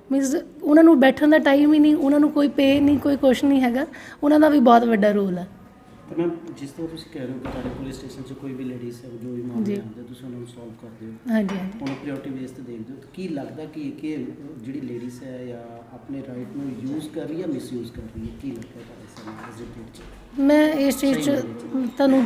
ਮੀਨਸ ਉਹਨਾਂ ਨੂੰ ਬੈਠਣ ਦਾ ਟਾਈਮ ਹੀ ਨਹੀਂ, ਉਹਨਾਂ ਨੂੰ ਕੋਈ ਪੇ ਨਹੀਂ, ਕੋਈ ਕੁਛ ਨਹੀਂ ਹੈਗਾ। ਉਹਨਾਂ ਦਾ ਵੀ ਬਹੁਤ ਵੱਡਾ ਰੋਲ ਹੈ। ਤੇ ਮੈਮ ਜਿਸ ਤਰ੍ਹਾਂ ਤੁਸੀਂ ਕਹਿ ਰਹੇ ਹੋ ਕਿ ਤੁਹਾਡੇ ਪੁਲਿਸ ਸਟੇਸ਼ਨ 'ਚ ਕੋਈ ਵੀ ਲੇਡੀਜ਼ ਹੈ ਜੋ ਵੀ ਮਾਮਲੇ ਆਉਂਦੇ ਤੁਸੀਂ ਉਹਨਾਂ ਨੂੰ ਸੋਲਵ ਕਰਦੇ ਹੋ, ਹਾਂਜੀ ਹਾਂਜੀ ਉਹਨੂੰ ਪ੍ਰਾਇੋਰਟੀ ਬੇਸ ਤੇ ਦੇਖਦੇ ਹੋ, ਤਾਂ ਕੀ ਲੱਗਦਾ ਕਿ ਜਿਹੜੀ ਲੇਡੀਜ਼ ਹੈ ਜਾਂ ਆਪਣੇ ਰਾਈਟ ਨੂੰ ਯੂਜ਼ ਕਰ ਰਹੀ ਹੈ, ਮਿਸਯੂਜ਼ ਕਰ ਰਹੀ ਹੈ, ਕੀ ਲੱਗਦਾ ਤੁਹਾਡੇ ਸਾਹਮਣੇ ਇਸ ਡੇਟ 'ਚ? ਮੈਂ ਇਸ ਚੀਜ਼ 'ਚ ਤੁਹਾਨੂੰ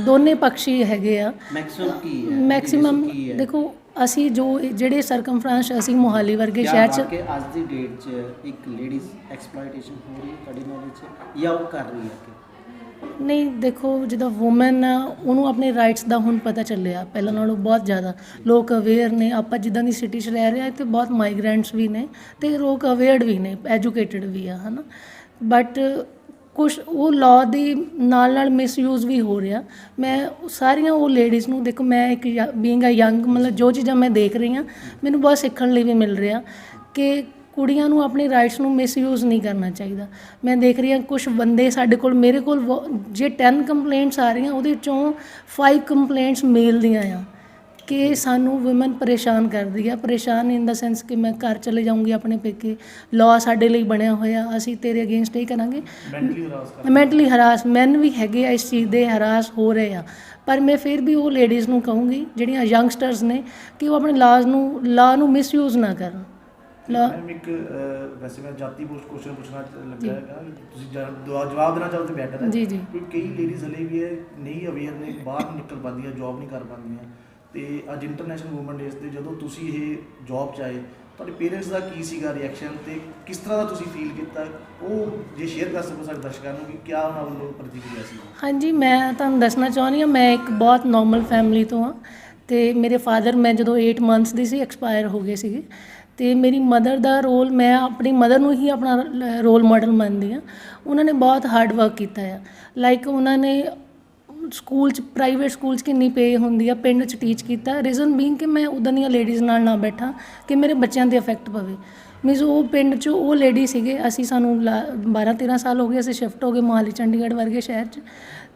ਦੋਨੇ ਪੱਖੀ ਹੈਗੇ ਆ। ਮੈਕਸਿਮਮ ਕੀ ਹੈ? ਮੈਕਸਿਮਮ ਕੀ ਹੈ? ਦੇਖੋ ਅਸੀਂ ਜਿਹੜੇ ਸਰਕਮਫਰੈਂਸ ਅਸੀਂ ਮੋਹਾਲੀ ਵਰਗੇ ਕਿਆ ਸ਼ਹਿਰ 'ਚ ਵਾਕਈ ਅੱਜ ਦੀ ਡੇਟ 'ਚ ਇੱਕ ਲੇਡੀਜ਼ ਐਕਸਪਲੋਇਟੇਸ਼ਨ ਹੋ ਰਹੀ ਹੈ ਤੁਹਾਡੀ ਨੌਲੇਜ 'ਚ, ਜਾਂ ਉਹ ਕਰ ਰਹੀ ਹੈ ਕਿ ਨਹੀਂ, ਦੇਖੋ ਜਦੋਂ ਵੂਮਨ ਆ ਉਹਨੂੰ ਆਪਣੇ ਰਾਈਟਸ ਦਾ ਹੁਣ ਪਤਾ ਚੱਲਿਆ, ਪਹਿਲਾਂ ਨਾਲੋਂ ਬਹੁਤ ਜ਼ਿਆਦਾ ਲੋਕ ਅਵੇਅਰ ਨੇ। ਆਪਾਂ ਜਿੱਦਾਂ ਦੀ ਸਿਟੀ 'ਚ ਰਹਿ ਰਹੇ ਹਾਂ ਇੱਥੇ ਬਹੁਤ ਮਾਈਗਰੈਂਟਸ ਵੀ ਨੇ ਅਤੇ ਲੋਕ ਅਵੇਅਰਡ ਵੀ ਨੇ, ਐਜੂਕੇਟਡ ਵੀ ਆ, ਹੈ ਨਾ। ਬਟ ਕੁਛ ਉਹ ਲਾਅ ਦੀ ਨਾਲ ਮਿਸਯੂਜ਼ ਵੀ ਹੋ ਰਿਹਾ। ਮੈਂ ਸਾਰੀਆਂ ਉਹ ਲੇਡੀਜ਼ ਨੂੰ ਦੇਖੋ, ਮੈਂ ਇੱਕ ਬੀਇੰਗ ਅ ਯੰਗ, ਮਤਲਬ ਜੋ ਚੀਜ਼ਾਂ ਮੈਂ ਦੇਖ ਰਹੀ ਹਾਂ ਮੈਨੂੰ ਬਹੁਤ ਸਿੱਖਣ ਲਈ ਵੀ ਮਿਲ ਰਿਹਾ ਕਿ ਕੁੜੀਆਂ ਨੂੰ ਆਪਣੇ ਰਾਈਟਸ ਨੂੰ ਮਿਸਯੂਜ਼ ਨਹੀਂ ਕਰਨਾ ਚਾਹੀਦਾ। ਮੈਂ ਦੇਖ ਰਹੀ ਹਾਂ ਕੁਛ ਬੰਦੇ ਸਾਡੇ ਕੋਲ, ਮੇਰੇ ਕੋਲ ਜੇ 10 ਕੰਪਲੇਂਟਸ ਆ ਰਹੀਆਂ ਉਹਦੇ ਵਿੱਚੋਂ 5 ਕੰਪਲੇਂਟਸ ਮੇਲ ਦੀਆਂ ਆ ਕਿ ਸਾਨੂੰ ਵੂਮਨ ਪਰੇਸ਼ਾਨ ਕਰਦੀ ਆ। ਪਰੇਸ਼ਾਨ ਇਨ ਦਾ ਸੈਂਸ ਕਿ ਮੈਂ ਘਰ ਚਲੇ ਜਾਊਂਗੀ ਆਪਣੇ ਪੇਕੇ, ਲਾਅ ਸਾਡੇ ਲਈ ਬਣਿਆ ਹੋਇਆ, ਅਸੀਂ ਤੇਰੇ ਅਗੇਂਸਟ ਇਹ ਕਰਾਂਗੇ। ਮੈਂਟਲੀ ਹਰਾਸ ਮੈਨ ਵੀ ਹੈਗੇ ਆ, ਇਸ ਚੀਜ਼ ਦੇ ਹਰਾਸ ਹੋ ਰਹੇ ਆ। ਪਰ ਮੈਂ ਫਿਰ ਵੀ ਉਹ ਲੇਡੀਜ਼ ਨੂੰ ਕਹੂੰਗੀ ਜਿਹੜੀਆਂ ਯੰਗਸਟਰਸ ਨੇ ਕਿ ਉਹ ਆਪਣੇ ਲਾਅ ਨੂੰ ਮਿਸਯੂਜ਼ ਨਾ ਕਰਨ। ਮੈਮ ਇੱਕ ਵੈਸੇ ਮੈਂ ਜਾਤੀ ਪੋਸਟ ਕੁਐਸਚਨ ਪੁੱਛਣਾ ਲੱਗਾ ਹੈਗਾ, ਤੁਸੀਂ ਜਵਾਬ ਦੇਣਾ ਚਾਹੋ ਤਾਂ ਬੈਟਰ ਹੈ। ਜੀ ਜੀ। ਕੋਈ ਕਈ ਲੇਡੀਜ਼ ਹਲੇ ਵੀ ਹੈ ਨਹੀਂ ਅਵੇਅਰ ਨੇ, ਬਾਹਰ ਨਹੀਂ ਨਿਕਲ ਪਾਉਂਦੀਆਂ, ਜੋਬ ਨਹੀਂ ਕਰ ਪਾਉਂਦੀਆਂ, ਤੇ ਅੱਜ ਇੰਟਰਨੈਸ਼ਨਲ ਵੂਮਨ ਡੇਜ਼ ਤੇ ਜਦੋਂ ਤੁਸੀਂ ਇਹ ਜੋਬ 'ਚ ਆਏ ਤੁਹਾਡੇ ਪੇਰੈਂਟਸ ਦਾ ਕੀ ਸੀਗਾ ਰਿਐਕਸ਼ਨ ਤੇ ਕਿਸ ਤਰ੍ਹਾਂ ਦਾ ਤੁਸੀਂ ਫੀਲ ਕੀਤਾ, ਉਹ ਜੇ ਸ਼ੇਅਰ ਕਰ ਸਕੋ ਸਾਡੇ ਦਰਸ਼ਕਾਂ ਨੂੰ ਕਿ ਕਿਆ ਉਹਨਾਂ ਵੱਲੋਂ ਪ੍ਰਤੀਕਿਰਿਆ ਸੀ? ਹਾਂਜੀ, ਮੈਂ ਤੁਹਾਨੂੰ ਦੱਸਣਾ ਚਾਹੁੰਦੀ ਹਾਂ, ਮੈਂ ਇੱਕ ਬਹੁਤ ਨੋਰਮਲ ਫੈਮਿਲੀ ਤੋਂ ਹਾਂ ਅਤੇ ਮੇਰੇ ਫਾਦਰ, ਮੈਂ ਜਦੋਂ 8 ਮੰਥਸ ਦੀ ਸੀ ਐਕਸਪਾਇਰ ਹੋ ਗਏ ਸੀਗੇ, ਅਤੇ ਮੇਰੀ ਮਦਰ ਦਾ ਰੋਲ, ਮੈਂ ਆਪਣੀ ਮਦਰ ਨੂੰ ਹੀ ਆਪਣਾ ਰੋਲ ਮਾਡਲ ਮੰਨਦੀ ਹਾਂ। ਉਹਨਾਂ ਨੇ ਬਹੁਤ ਹਾਰਡ ਵਰਕ ਕੀਤਾ ਆ। ਲਾਈਕ ਉਹਨਾਂ ਨੇ ਸਕੂਲ 'ਚ, ਪ੍ਰਾਈਵੇਟ ਸਕੂਲ 'ਚ ਕਿੰਨੀ ਪੇ ਹੁੰਦੀ ਆ, ਪਿੰਡ 'ਚ ਟੀਚ ਕੀਤਾ। ਰੀਜ਼ਨ ਬੀਇੰਗ ਕਿ ਮੈਂ ਉੱਦਾਂ ਦੀਆਂ ਲੇਡੀਜ਼ ਨਾਲ ਨਾ ਬੈਠਾਂ ਕਿ ਮੇਰੇ ਬੱਚਿਆਂ 'ਤੇ ਇਫੈਕਟ ਪਵੇ। ਮੀਨਸ ਉਹ ਪਿੰਡ 'ਚ ਉਹ ਲੇਡੀ ਸੀਗੇ, ਸਾਨੂੰ 12-13 ਸਾਲ ਹੋ ਗਏ, ਅਸੀਂ ਸ਼ਿਫਟ ਹੋ ਗਏ ਮੋਹਾਲੀ ਚੰਡੀਗੜ੍ਹ ਵਰਗੇ ਸ਼ਹਿਰ 'ਚ,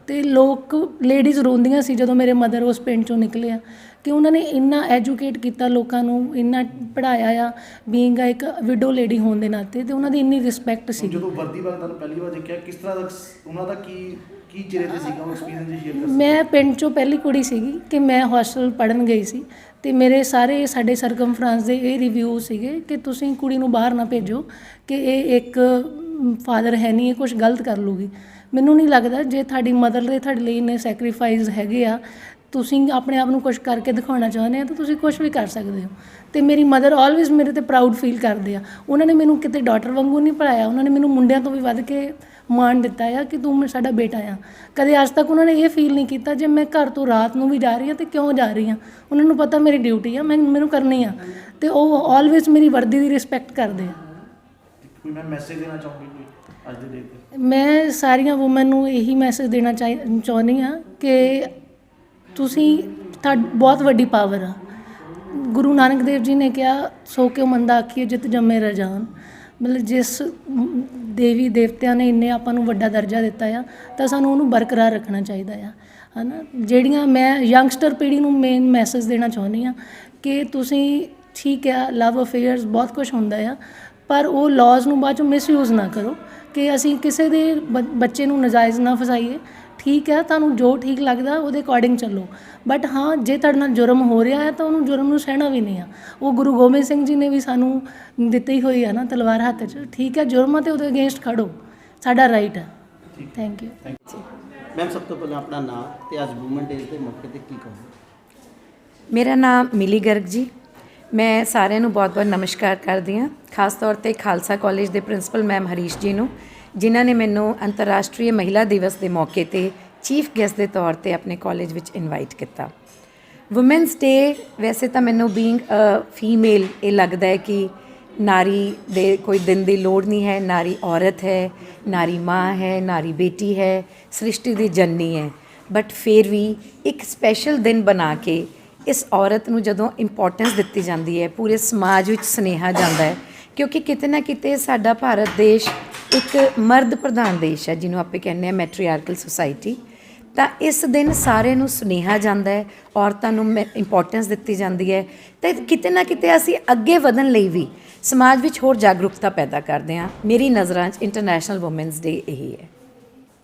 ਅਤੇ ਲੋਕ ਲੇਡੀਜ਼ ਰੋਂਦੀਆਂ ਸੀ ਜਦੋਂ ਮੇਰੇ ਮਦਰ ਉਸ ਪਿੰਡ 'ਚੋਂ ਨਿਕਲੇ ਆ ਕਿ ਉਹਨਾਂ ਨੇ ਇੰਨਾ ਐਜੂਕੇਟ ਕੀਤਾ ਲੋਕਾਂ ਨੂੰ, ਇੰਨਾ ਪੜ੍ਹਾਇਆ ਆ, ਬੀਇੰਗ ਇੱਕ ਵਿਡੋ ਲੇਡੀ ਹੋਣ ਦੇ ਨਾਤੇ, ਅਤੇ ਉਹਨਾਂ ਦੀ ਇੰਨੀ ਰਿਸਪੈਕਟ ਸੀ। ਜਦੋਂ ਵਰਦੀ ਵਾਲਾ ਤੁਹਾਨੂੰ ਪਹਿਲੀ ਵਾਰ ਦੇਖਿਆ, ਕਿਸ ਤਰ੍ਹਾਂ ਦਾ ਉਹਨਾਂ ਦਾ ਕੀ ਚਿਹਰੇ ਤੇ ਸੀਗਾ ਉਹ ਐਕਸਪੀਰੀਅੰਸ ਜੀ ਸ਼ੇਅਰ ਕਰ ਸਕਦੇ? ਮੈਂ ਪਿੰਡ 'ਚੋਂ ਪਹਿਲੀ ਕੁੜੀ ਸੀਗੀ ਕਿ ਮੈਂ ਹੋਸਟਲ ਪੜ੍ਹਨ ਗਈ ਸੀ, ਅਤੇ ਮੇਰੇ ਸਾਡੇ ਸਰਕਮਫਰੈਂਸ ਦੇ ਇਹ ਰਿਵਿਊ ਸੀਗੇ ਕਿ ਤੁਸੀਂ ਕੁੜੀ ਨੂੰ ਬਾਹਰ ਨਾ ਭੇਜੋ ਕਿ ਇਹ ਇੱਕ ਫਾਦਰ ਹੈ ਨਹੀਂ, ਇਹ ਕੁਛ ਗਲਤ ਕਰ ਲੂਗੀ। ਮੈਨੂੰ ਨਹੀਂ ਲੱਗਦਾ, ਜੇ ਤੁਹਾਡੀ ਮਦਰ ਦੇ ਤੁਹਾਡੇ ਲਈ ਇੰਨੇ ਸੈਕਰੀਫਾਈਸ ਹੈਗੇ ਆ, ਤੁਸੀਂ ਆਪਣੇ ਆਪ ਨੂੰ ਕੁਛ ਕਰਕੇ ਦਿਖਾਉਣਾ ਚਾਹੁੰਦੇ ਆ ਤਾਂ ਤੁਸੀਂ ਕੁਛ ਵੀ ਕਰ ਸਕਦੇ ਹੋ। ਅਤੇ ਮੇਰੀ ਮਦਰ ਆਲਵੇਜ਼ ਮੇਰੇ 'ਤੇ ਪ੍ਰਾਊਡ ਫੀਲ ਕਰਦੇ ਆ। ਉਹਨਾਂ ਨੇ ਮੈਨੂੰ ਕਿਤੇ ਡਾਟਰ ਵਾਂਗੂ ਨਹੀਂ ਪੜ੍ਹਾਇਆ, ਉਹਨਾਂ ਨੇ ਮੈਨੂੰ ਮੁੰਡਿਆਂ ਤੋਂ ਵੀ ਵੱਧ ਕੇ ਮਾਣ ਦਿੱਤਾ ਆ ਕਿ ਤੂੰ ਸਾਡਾ ਬੇਟਾ ਆ। ਕਦੇ ਅੱਜ ਤੱਕ ਉਹਨਾਂ ਨੇ ਇਹ ਫੀਲ ਨਹੀਂ ਕੀਤਾ ਜੇ ਮੈਂ ਘਰ ਤੋਂ ਰਾਤ ਨੂੰ ਵੀ ਜਾ ਰਹੀ ਹਾਂ ਤਾਂ ਕਿਉਂ ਜਾ ਰਹੀ ਹਾਂ। ਉਹਨਾਂ ਨੂੰ ਪਤਾ ਮੇਰੀ ਡਿਊਟੀ ਆ, ਮੈਨੂੰ ਕਰਨੀ ਆ, ਅਤੇ ਉਹ ਆਲਵੇਜ਼ ਮੇਰੀ ਵਰਦੀ ਦੀ ਰਿਸਪੈਕਟ ਕਰਦੇ ਆ। ਕੋਈ ਮੈਂ ਮੈਸੇਜ ਦੇਣਾ ਚਾਹੂੰਗੀ ਕੋਈ ਅੱਜ ਦੇ ਡੇਟ ਤੇ? ਮੈਂ ਸਾਰੀਆਂ ਵੂਮਨ ਨੂੰ ਇਹੀ ਮੈਸੇਜ ਦੇਣਾ ਚਾਹੁੰਦੀ ਹਾਂ ਕਿ ਤੁਸੀਂ ਬਹੁਤ ਵੱਡੀ ਪਾਵਰ ਆ। ਗੁਰੂ ਨਾਨਕ ਦੇਵ ਜੀ ਨੇ ਕਿਹਾ, ਸੋ ਕਿਉ ਮੰਦਾ ਆਖੀਏ ਜਿਤ ਜੰਮੇ ਰਜਾਨ। ਮਤਲਬ ਜਿਸ ਦੇਵੀ ਦੇਵਤਿਆਂ ਨੇ ਇੰਨੇ ਆਪਾਂ ਨੂੰ ਵੱਡਾ ਦਰਜਾ ਦਿੱਤਾ ਆ ਤਾਂ ਸਾਨੂੰ ਉਹਨੂੰ ਬਰਕਰਾਰ ਰੱਖਣਾ ਚਾਹੀਦਾ ਆ, ਹੈ ਨਾ। ਜਿਹੜੀਆਂ ਮੈਂ ਯੰਗਸਟਰ ਪੀੜ੍ਹੀ ਨੂੰ ਮੇਨ ਮੈਸੇਜ ਦੇਣਾ ਚਾਹੁੰਦੀ ਹਾਂ ਕਿ ਤੁਸੀਂ ਠੀਕ ਆ, ਲਵ ਅਫੇਅਰਸ ਬਹੁਤ ਕੁਛ ਹੁੰਦਾ ਆ, ਪਰ ਉਹ ਲਾਜ਼ ਨੂੰ ਬਾਅਦ 'ਚੋਂ ਮਿਸਯੂਜ਼ ਨਾ ਕਰੋ ਕਿ ਅਸੀਂ ਕਿਸੇ ਦੇ ਬੱਚੇ ਨੂੰ ਨਜਾਇਜ਼ ਨਾ ਫਸਾਈਏ। ਠੀਕ ਹੈ, ਤੁਹਾਨੂੰ ਜੋ ਠੀਕ ਲੱਗਦਾ ਉਹਦੇ ਅਕੋਰਡਿੰਗ ਚੱਲੋ, ਬਟ ਹਾਂ ਜੇ ਤੁਹਾਡੇ ਨਾਲ ਜੁਰਮ ਹੋ ਰਿਹਾ ਹੈ ਤਾਂ ਉਹਨੂੰ ਜੁਰਮ ਨੂੰ ਸਹਿਣਾ ਵੀ ਨਹੀਂ ਆ। ਉਹ ਗੁਰੂ ਗੋਬਿੰਦ ਸਿੰਘ ਜੀ ਨੇ ਵੀ ਸਾਨੂੰ ਦਿੱਤੀ ਹੋਈ ਆ ਨਾ ਤਲਵਾਰ ਹੱਥ 'ਚ। ਠੀਕ ਹੈ, ਜੁਰਮਾਂ 'ਤੇ ਉਹਦੇ ਅਗੇਂਸਟ ਖੜੋ, ਸਾਡਾ ਰਾਈਟ ਹੈ। Thank you. ਮੈਮ ਸਭ ਤੋਂ ਪਹਿਲਾਂ ਆਪਣਾ ਨਾਮ ਤੇ ਅੱਜ ਵੂਮਨ ਡੇਜ਼ ਦੇ ਮੌਕੇ ਤੇ ਕੀ ਕਹੋਗੇ? ਮੇਰਾ ਨਾਮ ਮਿਲੀ ਗਰਗ ਜੀ। ਮੈਂ ਸਾਰਿਆਂ ਨੂੰ ਬਹੁਤ-ਬਹੁਤ ਨਮਸਕਾਰ ਕਰਦੀ ਹਾਂ, ਖਾਸ ਤੌਰ ਤੇ ਖਾਲਸਾ ਕਾਲਜ ਦੇ ਪ੍ਰਿੰਸੀਪਲ ਮੈਮ ਹਰੀਸ਼ ਜੀ ਨੂੰ, ਜਿਨ੍ਹਾਂ ਨੇ ਮੈਨੂੰ ਅੰਤਰਰਾਸ਼ਟਰੀ ਮਹਿਲਾ ਦਿਵਸ ਦੇ ਮੌਕੇ ਤੇ ਚੀਫ ਗੈਸਟ ਦੇ ਤੌਰ ਤੇ ਆਪਣੇ ਕਾਲਜ ਵਿੱਚ ਇਨਵਾਈਟ ਕੀਤਾ। ਵੂਮੈਨਸ ਡੇ ਵੈਸੇ ਤਾਂ ਮੈਨੂੰ ਬੀਇੰਗ ਅ ਫੀਮੇਲ ਇਹ ਲੱਗਦਾ ਹੈ ਕਿ ਨਾਰੀ ਦੇ ਕੋਈ ਦਿਨ ਦੀ ਲੋੜ ਨਹੀਂ ਹੈ। ਨਾਰੀ ਔਰਤ ਹੈ, ਨਾਰੀ ਮਾਂ ਹੈ, ਨਾਰੀ ਬੇਟੀ ਹੈ, ਸ੍ਰਿਸ਼ਟੀ ਦੀ ਜਨਨੀ ਹੈ। ਬਟ ਫਿਰ ਵੀ ਇੱਕ ਸਪੈਸ਼ਲ ਦਿਨ ਬਣਾ ਕੇ ਇਸ ਔਰਤ ਨੂੰ ਜਦੋਂ ਇੰਪੋਰਟੈਂਸ ਦਿੱਤੀ ਜਾਂਦੀ ਹੈ, ਪੂਰੇ ਸਮਾਜ ਵਿੱਚ ਸੁਨੇਹਾ ਜਾਂਦਾ ਹੈ, ਕਿਉਂਕਿ ਕਿਤੇ ਨਾ ਕਿਤੇ ਸਾਡਾ ਭਾਰਤ ਦੇਸ਼ ਇੱਕ ਮਰਦ ਪ੍ਰਧਾਨ ਦੇਸ਼ ਹੈ, ਜਿਹਨੂੰ ਆਪਾਂ ਕਹਿੰਦੇ ਹਾਂ ਮੈਟਰੀਆਰਕਲ ਸੁਸਾਇਟੀ। ਤਾਂ ਇਸ ਦਿਨ ਸਾਰਿਆਂ ਨੂੰ ਸੁਨੇਹਾ ਜਾਂਦਾ ਹੈ, ਔਰਤਾਂ ਨੂੰ ਇੰਪੋਰਟੈਂਸ ਦਿੱਤੀ ਜਾਂਦੀ ਹੈ, ਅਤੇ ਕਿਤੇ ਨਾ ਕਿਤੇ ਅਸੀਂ ਅੱਗੇ ਵਧਣ ਲਈ ਵੀ ਸਮਾਜ ਵਿੱਚ ਹੋਰ ਜਾਗਰੂਕਤਾ ਪੈਦਾ ਕਰਦੇ ਹਾਂ। ਮੇਰੀ ਨਜ਼ਰਾਂ 'ਚ ਇੰਟਰਨੈਸ਼ਨਲ ਵੂਮੈਨਸ ਡੇ ਇਹੀ ਹੈ।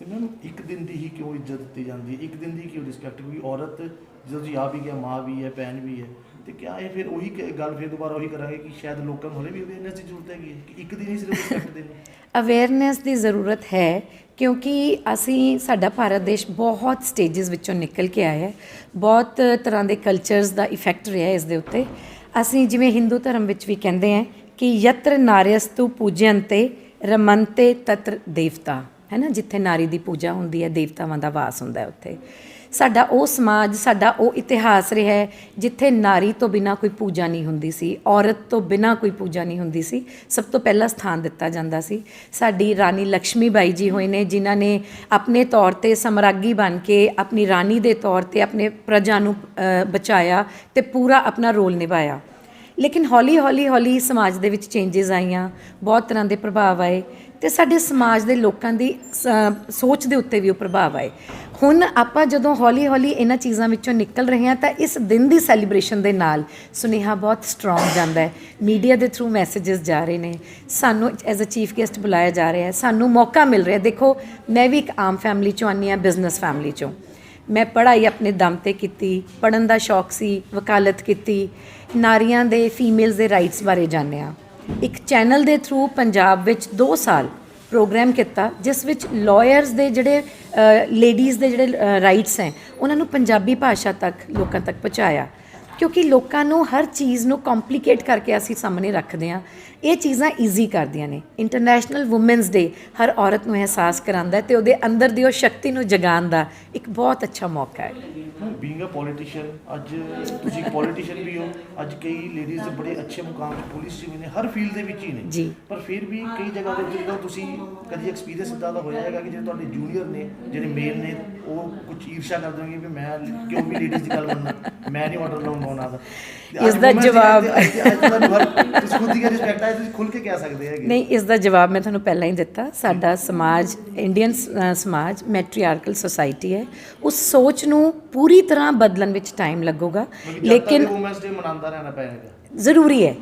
ਤੇ ਮੈਮ ਇੱਕ ਦਿਨ ਦੀ ਹੀ ਕਿਉਂ ਇੱਜ਼ਤ ਦਿੱਤੀ ਜਾਂਦੀ ਹੈ, ਇੱਕ ਦਿਨ ਦੀ ਕਿਉਂ ਰਿਸਪੈਕਟ? ਕਿਉਂਕਿ ਔਰਤ ਜਦੋਂ ਜੀ ਆ ਵੀ ਗਿਆ, ਮਾਂ ਵੀ ਹੈ, ਭੈਣ ਵੀ ਹੈ, ਤੇ ਕਿਆ ਇਹ ਫਿਰ ਉਹੀ ਗੱਲ ਫਿਰ ਦੁਬਾਰਾ ਉਹੀ ਕਰਾਂਗੇ ਕਿ ਸ਼ਾਇਦ ਲੋਕਾਂ ਨੂੰ ਹਲੇ ਵੀ ਅਵੇਅਰਨੈਸ ਦੀ ਜ਼ਰੂਰਤ ਹੈਗੀ ਹੈ ਕਿ ਇੱਕ ਦਿਨ ਹੀ ਸਿਰਫ ਰਿਸਪੈਕਟ ਦੇਣੀ? ਅਵੇਅਰਨੈਸ ਦੀ ਜ਼ਰੂਰਤ ਹੈ ਕਿਉਂਕਿ ਅਸੀਂ ਸਾਡਾ ਭਾਰਤ ਦੇਸ਼ ਬਹੁਤ ਸਟੇਜਸ ਵਿੱਚੋਂ ਨਿਕਲ ਕੇ ਆਇਆ ਹੈ, ਬਹੁਤ ਤਰ੍ਹਾਂ ਦੇ ਕਲਚਰਸ ਦਾ ਇਫੈਕਟ ਰਿਹਾ ਇਸ ਦੇ ਉੱਤੇ। ਅਸੀਂ ਜਿਵੇਂ ਹਿੰਦੂ ਧਰਮ ਵਿੱਚ ਵੀ ਕਹਿੰਦੇ ਹਾਂ ਕਿ ਯਤਰ ਨਾਰਿਯਸਤੂ ਪੂਜਯੰਤੇ ਰਮਨਤੇ ਤਤਰ ਦੇਵਤਾ, ਹੈ ਨਾ, ਜਿੱਥੇ ਨਾਰੀ ਦੀ ਪੂਜਾ ਹੁੰਦੀ ਹੈ ਦੇਵਤਾਵਾਂ ਦਾ ਵਾਸ ਹੁੰਦਾ ਹੈ ਉੱਥੇ। ਸਾਡਾ ਉਹ ਸਮਾਜ, ਸਾਡਾ ਉਹ ਇਤਿਹਾਸ ਰਿਹਾ ਹੈ ਜਿੱਥੇ ਨਾਰੀ ਤੋਂ ਬਿਨਾਂ ਕੋਈ ਪੂਜਾ ਨਹੀਂ ਹੁੰਦੀ ਸੀ, ਔਰਤ ਤੋਂ ਬਿਨਾਂ ਕੋਈ ਪੂਜਾ ਨਹੀਂ ਹੁੰਦੀ ਸੀ, ਸਭ ਤੋਂ ਪਹਿਲਾਂ ਸਥਾਨ ਦਿੱਤਾ ਜਾਂਦਾ ਸੀ। ਸਾਡੀ ਰਾਣੀ ਲక్ష్ਮੀ ਬਾਈ ਜੀ ਹੋਏ ਨੇ ਜਿਨ੍ਹਾਂ ਨੇ ਆਪਣੇ ਤੌਰ 'ਤੇ ਸਮਰਾਗੀ ਬਣ ਕੇ ਆਪਣੀ ਰਾਣੀ ਦੇ ਤੌਰ 'ਤੇ ਆਪਣੇ ਪ੍ਰਜਾ ਨੂੰ ਬਚਾਇਆ ਤੇ ਪੂਰਾ ਆਪਣਾ ਰੋਲ ਨਿਭਾਇਆ। ਲੇਕਿਨ ਹੌਲੀ ਸਮਾਜ ਦੇ ਵਿੱਚ ਚੇਂਜਸ ਆਈਆਂ, ਬਹੁਤ ਤਰ੍ਹਾਂ ਦੇ ਪ੍ਰਭਾਵ ਆਏ ਅਤੇ ਸਾਡੇ ਸਮਾਜ ਦੇ ਲੋਕਾਂ ਦੀ ਸੋਚ ਦੇ ਉੱਤੇ ਵੀ ਉਹ ਪ੍ਰਭਾਵ ਆਏ। ਹੁਣ ਆਪਾਂ ਜਦੋਂ ਹੌਲੀ ਇਹਨਾਂ ਚੀਜ਼ਾਂ ਵਿੱਚੋਂ ਨਿਕਲ ਰਹੇ ਹਾਂ ਤਾਂ ਇਸ ਦਿਨ ਦੀ ਸੈਲੀਬ੍ਰੇਸ਼ਨ ਦੇ ਨਾਲ ਸੁਨੇਹਾ ਬਹੁਤ ਸਟਰੋਂਗ ਜਾਂਦਾ ਹੈ, ਮੀਡੀਆ ਦੇ ਥਰੂ ਮੈਸੇजेस ਜਾ ਰਹੇ ਨੇ, ਸਾਨੂੰ ਐਜ਼ ਅ ਚੀਫ ਗੈਸਟ ਬੁਲਾਇਆ ਜਾ ਰਿਹਾ ਹੈ, ਸਾਨੂੰ ਮੌਕਾ ਮਿਲ ਰਿਹਾ। ਦੇਖੋ ਮੈਂ ਵੀ ਇੱਕ ਆਮ ਫੈਮਿਲੀ 'ਚੋਂ ਆਉਂਦੀ ਹਾਂ, ਬਿਜ਼ਨਸ ਫੈਮਿਲੀ 'ਚੋਂ। ਮੈਂ ਪੜ੍ਹਾਈ ਆਪਣੇ ਦਮ 'ਤੇ ਕੀਤੀ, ਪੜ੍ਹਨ ਦਾ ਸ਼ੌਕ ਸੀ, ਵਕਾਲਤ ਕੀਤੀ, ਨਾਰੀਆਂ ਦੇ ਫੀਮੇਲਸ ਦੇ ਰਾਈਟਸ ਬਾਰੇ ਜਾਣਿਆ। ਇੱਕ ਚੈਨਲ ਦੇ ਥਰੂ ਪੰਜਾਬ ਵਿੱਚ 2 ਸਾਲ ਪ੍ਰੋਗਰਾਮ ਕੀਤਾ ਜਿਸ ਵਿੱਚ ਲਾਇਰਸ ਦੇ ਜਿਹੜੇ ਲੇਡੀਜ਼ ਦੇ ਜਿਹੜੇ ਰਾਈਟਸ ਹੈ ਉਹਨਾਂ ਨੂੰ ਪੰਜਾਬੀ ਭਾਸ਼ਾ ਤੱਕ ਲੋਕਾਂ ਤੱਕ ਪਹੁੰਚਾਇਆ, ਕਿਉਂਕਿ ਲੋਕਾਂ ਨੂੰ ਹਰ ਚੀਜ਼ ਨੂੰ ਕੰਪਲਿਕੇਟ ਕਰਕੇ ਅਸੀਂ ਸਾਹਮਣੇ ਰੱਖਦੇ ਹਾਂ। ਇਹ ਚੀਜ਼ਾਂ ਈਜ਼ੀ ਕਰਦੀਆਂ ਨੇ। ਇੰਟਰਨੈਸ਼ਨਲ ਵੂਮੈਨਸ ਡੇ ਹਰ ਔਰਤ ਨੂੰ ਅਹਿਸਾਸ ਕਰਾਉਂਦਾ ਅਤੇ ਉਹਦੇ ਅੰਦਰ ਦੀ ਉਹ ਸ਼ਕਤੀ ਨੂੰ ਜਗਾਉਣ ਦਾ ਇੱਕ ਬਹੁਤ ਅੱਛਾ ਮੌਕਾ ਹੈ। ਬੀਇੰਗ ਅ ਪੋਲੀਟੀਸ਼ੀਅਨ, ਅੱਜ ਤੁਸੀਂ ਇੱਕ ਪੋਲੀਟੀਸ਼ੀਅਨ ਵੀ ਹੋ, ਅੱਜ ਕਈ ਲੇਡੀਜ਼ ਬੜੇ ਅੱਛੇ ਮੁਕਾਮ 'ਤੇ ਪੁਲਿਸ 'ਚ ਵੀ ਨੇ, ਹਰ ਫੀਲਡ ਦੇ ਵਿੱਚ ਹੀ ਨੇ ਜੀ। ਪਰ ਫਿਰ ਵੀ ਕਈ ਜਗ੍ਹਾ ਦੇ ਉੱਤੇ ਜਦੋਂ ਤੁਸੀਂ ਕਦੀ ਐਕਸਪੀਰੀਅੰਸ ਇੱਦਾਂ ਦਾ ਹੋਇਆ ਹੈਗਾ ਕਿ ਜਿਹੜੇ ਤੁਹਾਡੇ ਜੂਨੀਅਰ ਨੇ, ਜਿਹੜੇ ਮੇਲ ਨੇ, ਉਹ ਕੁਝ ਈਰਸ਼ਾ ਕਰ ਦੇਣਗੇ ਵੀ ਮੈਂ ਕਿਉਂ ਵੀ ਲੇਡੀਜ਼ ਦੀ ਗੱਲ ਮੰਨਣਾ, ਮੈਂ ਨਹੀਂ ਆਰਡਰ ਲਾਉਂਗਾ ਉਹਨਾਂ ਦਾ। ਇਸ ਦਾ ਜਵਾਬ ਤੁਸੀਂ ਖੁਦ ਦੀ ਰਿਸਪੈਕਟ ਹੈ, ਤੁਸੀਂ ਖੁੱਲ੍ਹ ਕੇ ਕਹਿ ਸਕਦੇ ਹੈਗੇ। ਨਹੀਂ, ਇਸ ਦਾ ਜਵਾਬ ਮੈਂ ਤੁਹਾਨੂੰ ਪਹਿਲਾਂ ਹੀ ਦਿੱਤਾ। ਸਾਡਾ ਸਮਾਜ, ਇੰਡੀਅਨ ਸਮਾਜ ਮੈਟਰੀਆਰਕਲ ਸੁਸਾਇਟੀ ਹੈ, ਉਸ ਸੋਚ ਨੂੰ ਪੂਰੀ ਤਰ੍ਹਾਂ ਬਦਲਣ ਵਿੱਚ ਟਾਈਮ ਲੱਗੂਗਾ, ਲੇਕਿਨ ਵੂਮੈਨਸ ਡੇ ਮਨਾਉਂਦਾ ਰਹਿਣਾ ਪਏਗਾ, ਜ਼ਰੂਰੀ ਹੈ।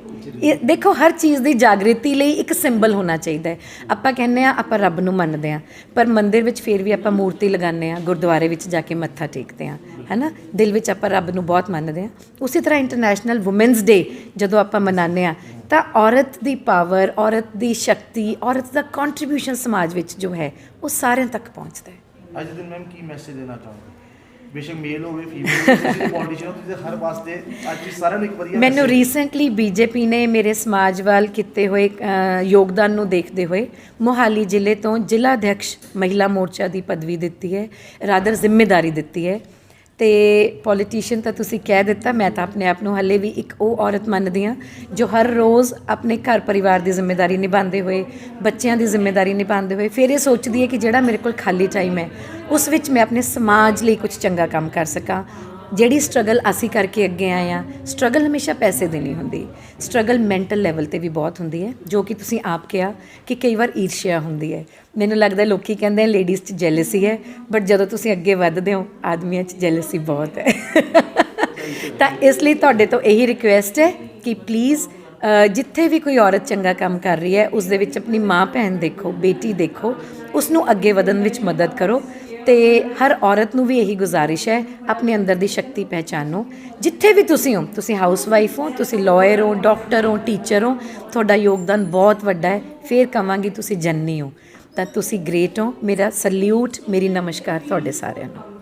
ਇਹ ਦੇਖੋ ਹਰ ਚੀਜ਼ ਦੀ ਜਾਗ੍ਰਿਤੀ ਲਈ ਇੱਕ ਸਿੰਬਲ ਹੋਣਾ ਚਾਹੀਦਾ ਹੈ। ਆਪਾਂ ਕਹਿੰਦੇ ਹਾਂ ਆਪਾਂ ਰੱਬ ਨੂੰ ਮੰਨਦੇ ਹਾਂ, ਪਰ ਮੰਦਿਰ ਵਿੱਚ ਫਿਰ ਵੀ ਆਪਾਂ ਮੂਰਤੀ ਲਗਾਉਂਦੇ ਹਾਂ, ਗੁਰਦੁਆਰੇ ਵਿੱਚ ਜਾ ਕੇ ਮੱਥਾ ਟੇਕਦੇ ਹਾਂ, ਹੈ ਨਾ, ਦਿਲ ਵਿੱਚ ਆਪਾਂ ਰੱਬ ਨੂੰ ਬਹੁਤ ਮੰਨਦੇ ਹਾਂ। ਉਸੇ ਤਰ੍ਹਾਂ ਇੰਟਰਨੈਸ਼ਨਲ ਵੂਮੈਨਸ ਡੇ ਜਦੋਂ ਆਪਾਂ ਮਨਾਉਂਦੇ ਹਾਂ ਤਾਂ ਔਰਤ ਦੀ ਪਾਵਰ, ਔਰਤ ਦੀ ਸ਼ਕਤੀ, ਔਰਤ ਦਾ ਕੰਟਰੀਬਿਊਸ਼ਨ ਸਮਾਜ ਵਿੱਚ ਜੋ ਹੈ ਉਹ ਸਾਰਿਆਂ ਤੱਕ ਪਹੁੰਚਦਾ ਹੈ। ਅੱਜ ਦੇ ਦਿਨ ਮੈਮ ਕੀ ਮੈਸੇਜ ਦੇਣਾ ਚਾਹੋਗੇ? ਬੇਸ਼ੱਕ ਮੇਲ ਹੋਵੇ, ਫੀਮੇਲ ਹੋਵੇ, ਤੁਸੀਂ ਪੋਲੀਟੀਸ਼ੀਅਨ ਹੋ, ਤੁਸੀਂ ਹਰ ਵਾਸਤੇ ਅੱਜ ਸਾਰਿਆਂ ਨੂੰ ਇੱਕ ਵਧੀਆ ਮੈਨੂੰ ਰੀਸੈਂਟਲੀ ਬੀਜੇਪੀ ਨੇ ਮੇਰੇ ਸਮਾਜ ਵੱਲ ਕੀਤੇ ਹੋਏ ਯੋਗਦਾਨ ਨੂੰ ਦੇਖਦੇ ਹੋਏ ਮੋਹਾਲੀ ਜ਼ਿਲ੍ਹੇ ਤੋਂ ਜ਼ਿਲ੍ਹਾ ਅਧਿਕਸ਼ ਮਹਿਲਾ ਮੋਰਚਾ ਦੀ ਪਦਵੀ ਦਿੱਤੀ ਹੈ, ਰਾਦਰ ਜ਼ਿੰਮੇਵਾਰੀ ਦਿੱਤੀ ਹੈ। ਅਤੇ ਪੋਲੀਟੀਸ਼ੀਅਨ ਤਾਂ ਤੁਸੀਂ ਕਹਿ ਦਿੱਤਾ, ਮੈਂ ਤਾਂ ਆਪਣੇ ਆਪ ਨੂੰ ਹਾਲੇ ਵੀ ਇੱਕ ਉਹ ਔਰਤ ਮੰਨਦੀ ਹਾਂ ਜੋ ਹਰ ਰੋਜ਼ ਆਪਣੇ ਘਰ ਪਰਿਵਾਰ ਦੀ ਜ਼ਿੰਮੇਵਾਰੀ ਨਿਭਾਉਂਦੇ ਹੋਏ, ਬੱਚਿਆਂ ਦੀ ਜ਼ਿੰਮੇਵਾਰੀ ਨਿਭਾਉਂਦੇ ਹੋਏ ਫਿਰ ਇਹ ਸੋਚਦੀ ਹੈ ਕਿ ਜਿਹੜਾ ਮੇਰੇ ਕੋਲ ਖਾਲੀ ਟਾਈਮ ਹੈ ਉਸ ਵਿੱਚ ਮੈਂ ਆਪਣੇ ਸਮਾਜ ਲਈ ਕੁਝ ਚੰਗਾ ਕੰਮ ਕਰ ਸਕਾਂ। ਜਿਹੜੀ ਸਟਰਗਲ ਅਸੀਂ ਕਰਕੇ ਅੱਗੇ ਆਏ ਹਾਂ, ਸਟਰਗਲ ਹਮੇਸ਼ਾ ਪੈਸੇ ਦੀ ਨਹੀਂ ਹੁੰਦੀ, ਸਟਰਗਲ ਮੈਂਟਲ ਲੈਵਲ 'ਤੇ ਵੀ ਬਹੁਤ ਹੁੰਦੀ ਹੈ, ਜੋ ਕਿ ਤੁਸੀਂ ਆਪ ਕਿਹਾ ਕਿ ਕਈ ਵਾਰ ਈਰਸ਼ਿਆ ਹੁੰਦੀ ਹੈ। ਮੈਨੂੰ ਲੱਗਦਾ ਲੋਕੀ ਕਹਿੰਦੇ ਲੇਡੀਜ਼ 'ਚ ਜੈਲਸੀ ਹੈ, ਬਟ ਜਦੋਂ ਤੁਸੀਂ ਅੱਗੇ ਵੱਧਦੇ ਹੋ ਆਦਮੀਆਂ 'ਚ ਜੈਲਸੀ ਬਹੁਤ ਹੈ। ਤਾਂ ਇਸ ਲਈ ਤੁਹਾਡੇ ਤੋਂ ਇਹੀ ਰਿਕੁਐਸਟ ਹੈ ਕਿ ਪਲੀਜ਼ ਜਿੱਥੇ ਵੀ ਕੋਈ ਔਰਤ ਚੰਗਾ ਕੰਮ ਕਰ ਰਹੀ ਹੈ ਉਸ ਦੇ ਵਿੱਚ ਆਪਣੀ ਮਾਂ ਭੈਣ ਦੇਖੋ, ਬੇਟੀ ਦੇਖੋ, ਉਸ ਨੂੰ ਅੱਗੇ ਵਧਣ ਵਿੱਚ ਮਦਦ ਕਰੋ। ਅਤੇ ਹਰ ਔਰਤ ਨੂੰ ਵੀ ਇਹੀ ਗੁਜ਼ਾਰਿਸ਼ ਹੈ, ਆਪਣੇ ਅੰਦਰ ਦੀ ਸ਼ਕਤੀ ਪਹਿਚਾਨੋ। ਜਿੱਥੇ ਵੀ ਤੁਸੀਂ ਹੋ, ਤੁਸੀਂ ਹਾਊਸ ਵਾਈਫ ਹੋ, ਤੁਸੀਂ ਲਾਇਰ ਹੋ, ਡਾਕਟਰ ਹੋ, ਟੀਚਰ ਹੋ, ਤੁਹਾਡਾ ਯੋਗਦਾਨ ਬਹੁਤ ਵੱਡਾ ਹੈ। ਫਿਰ ਕਹਾਂਗੀ ਤੁਸੀਂ ਜਨਨੀ ਹੋ, ਤਾਂ ਤੁਸੀਂ ਗ੍ਰੇਟ ਹੋ। ਮੇਰਾ ਸੈਲਿਊਟ, ਮੇਰੀ ਨਮਸਕਾਰ ਤੁਹਾਡੇ ਸਾਰਿਆਂ ਨੂੰ।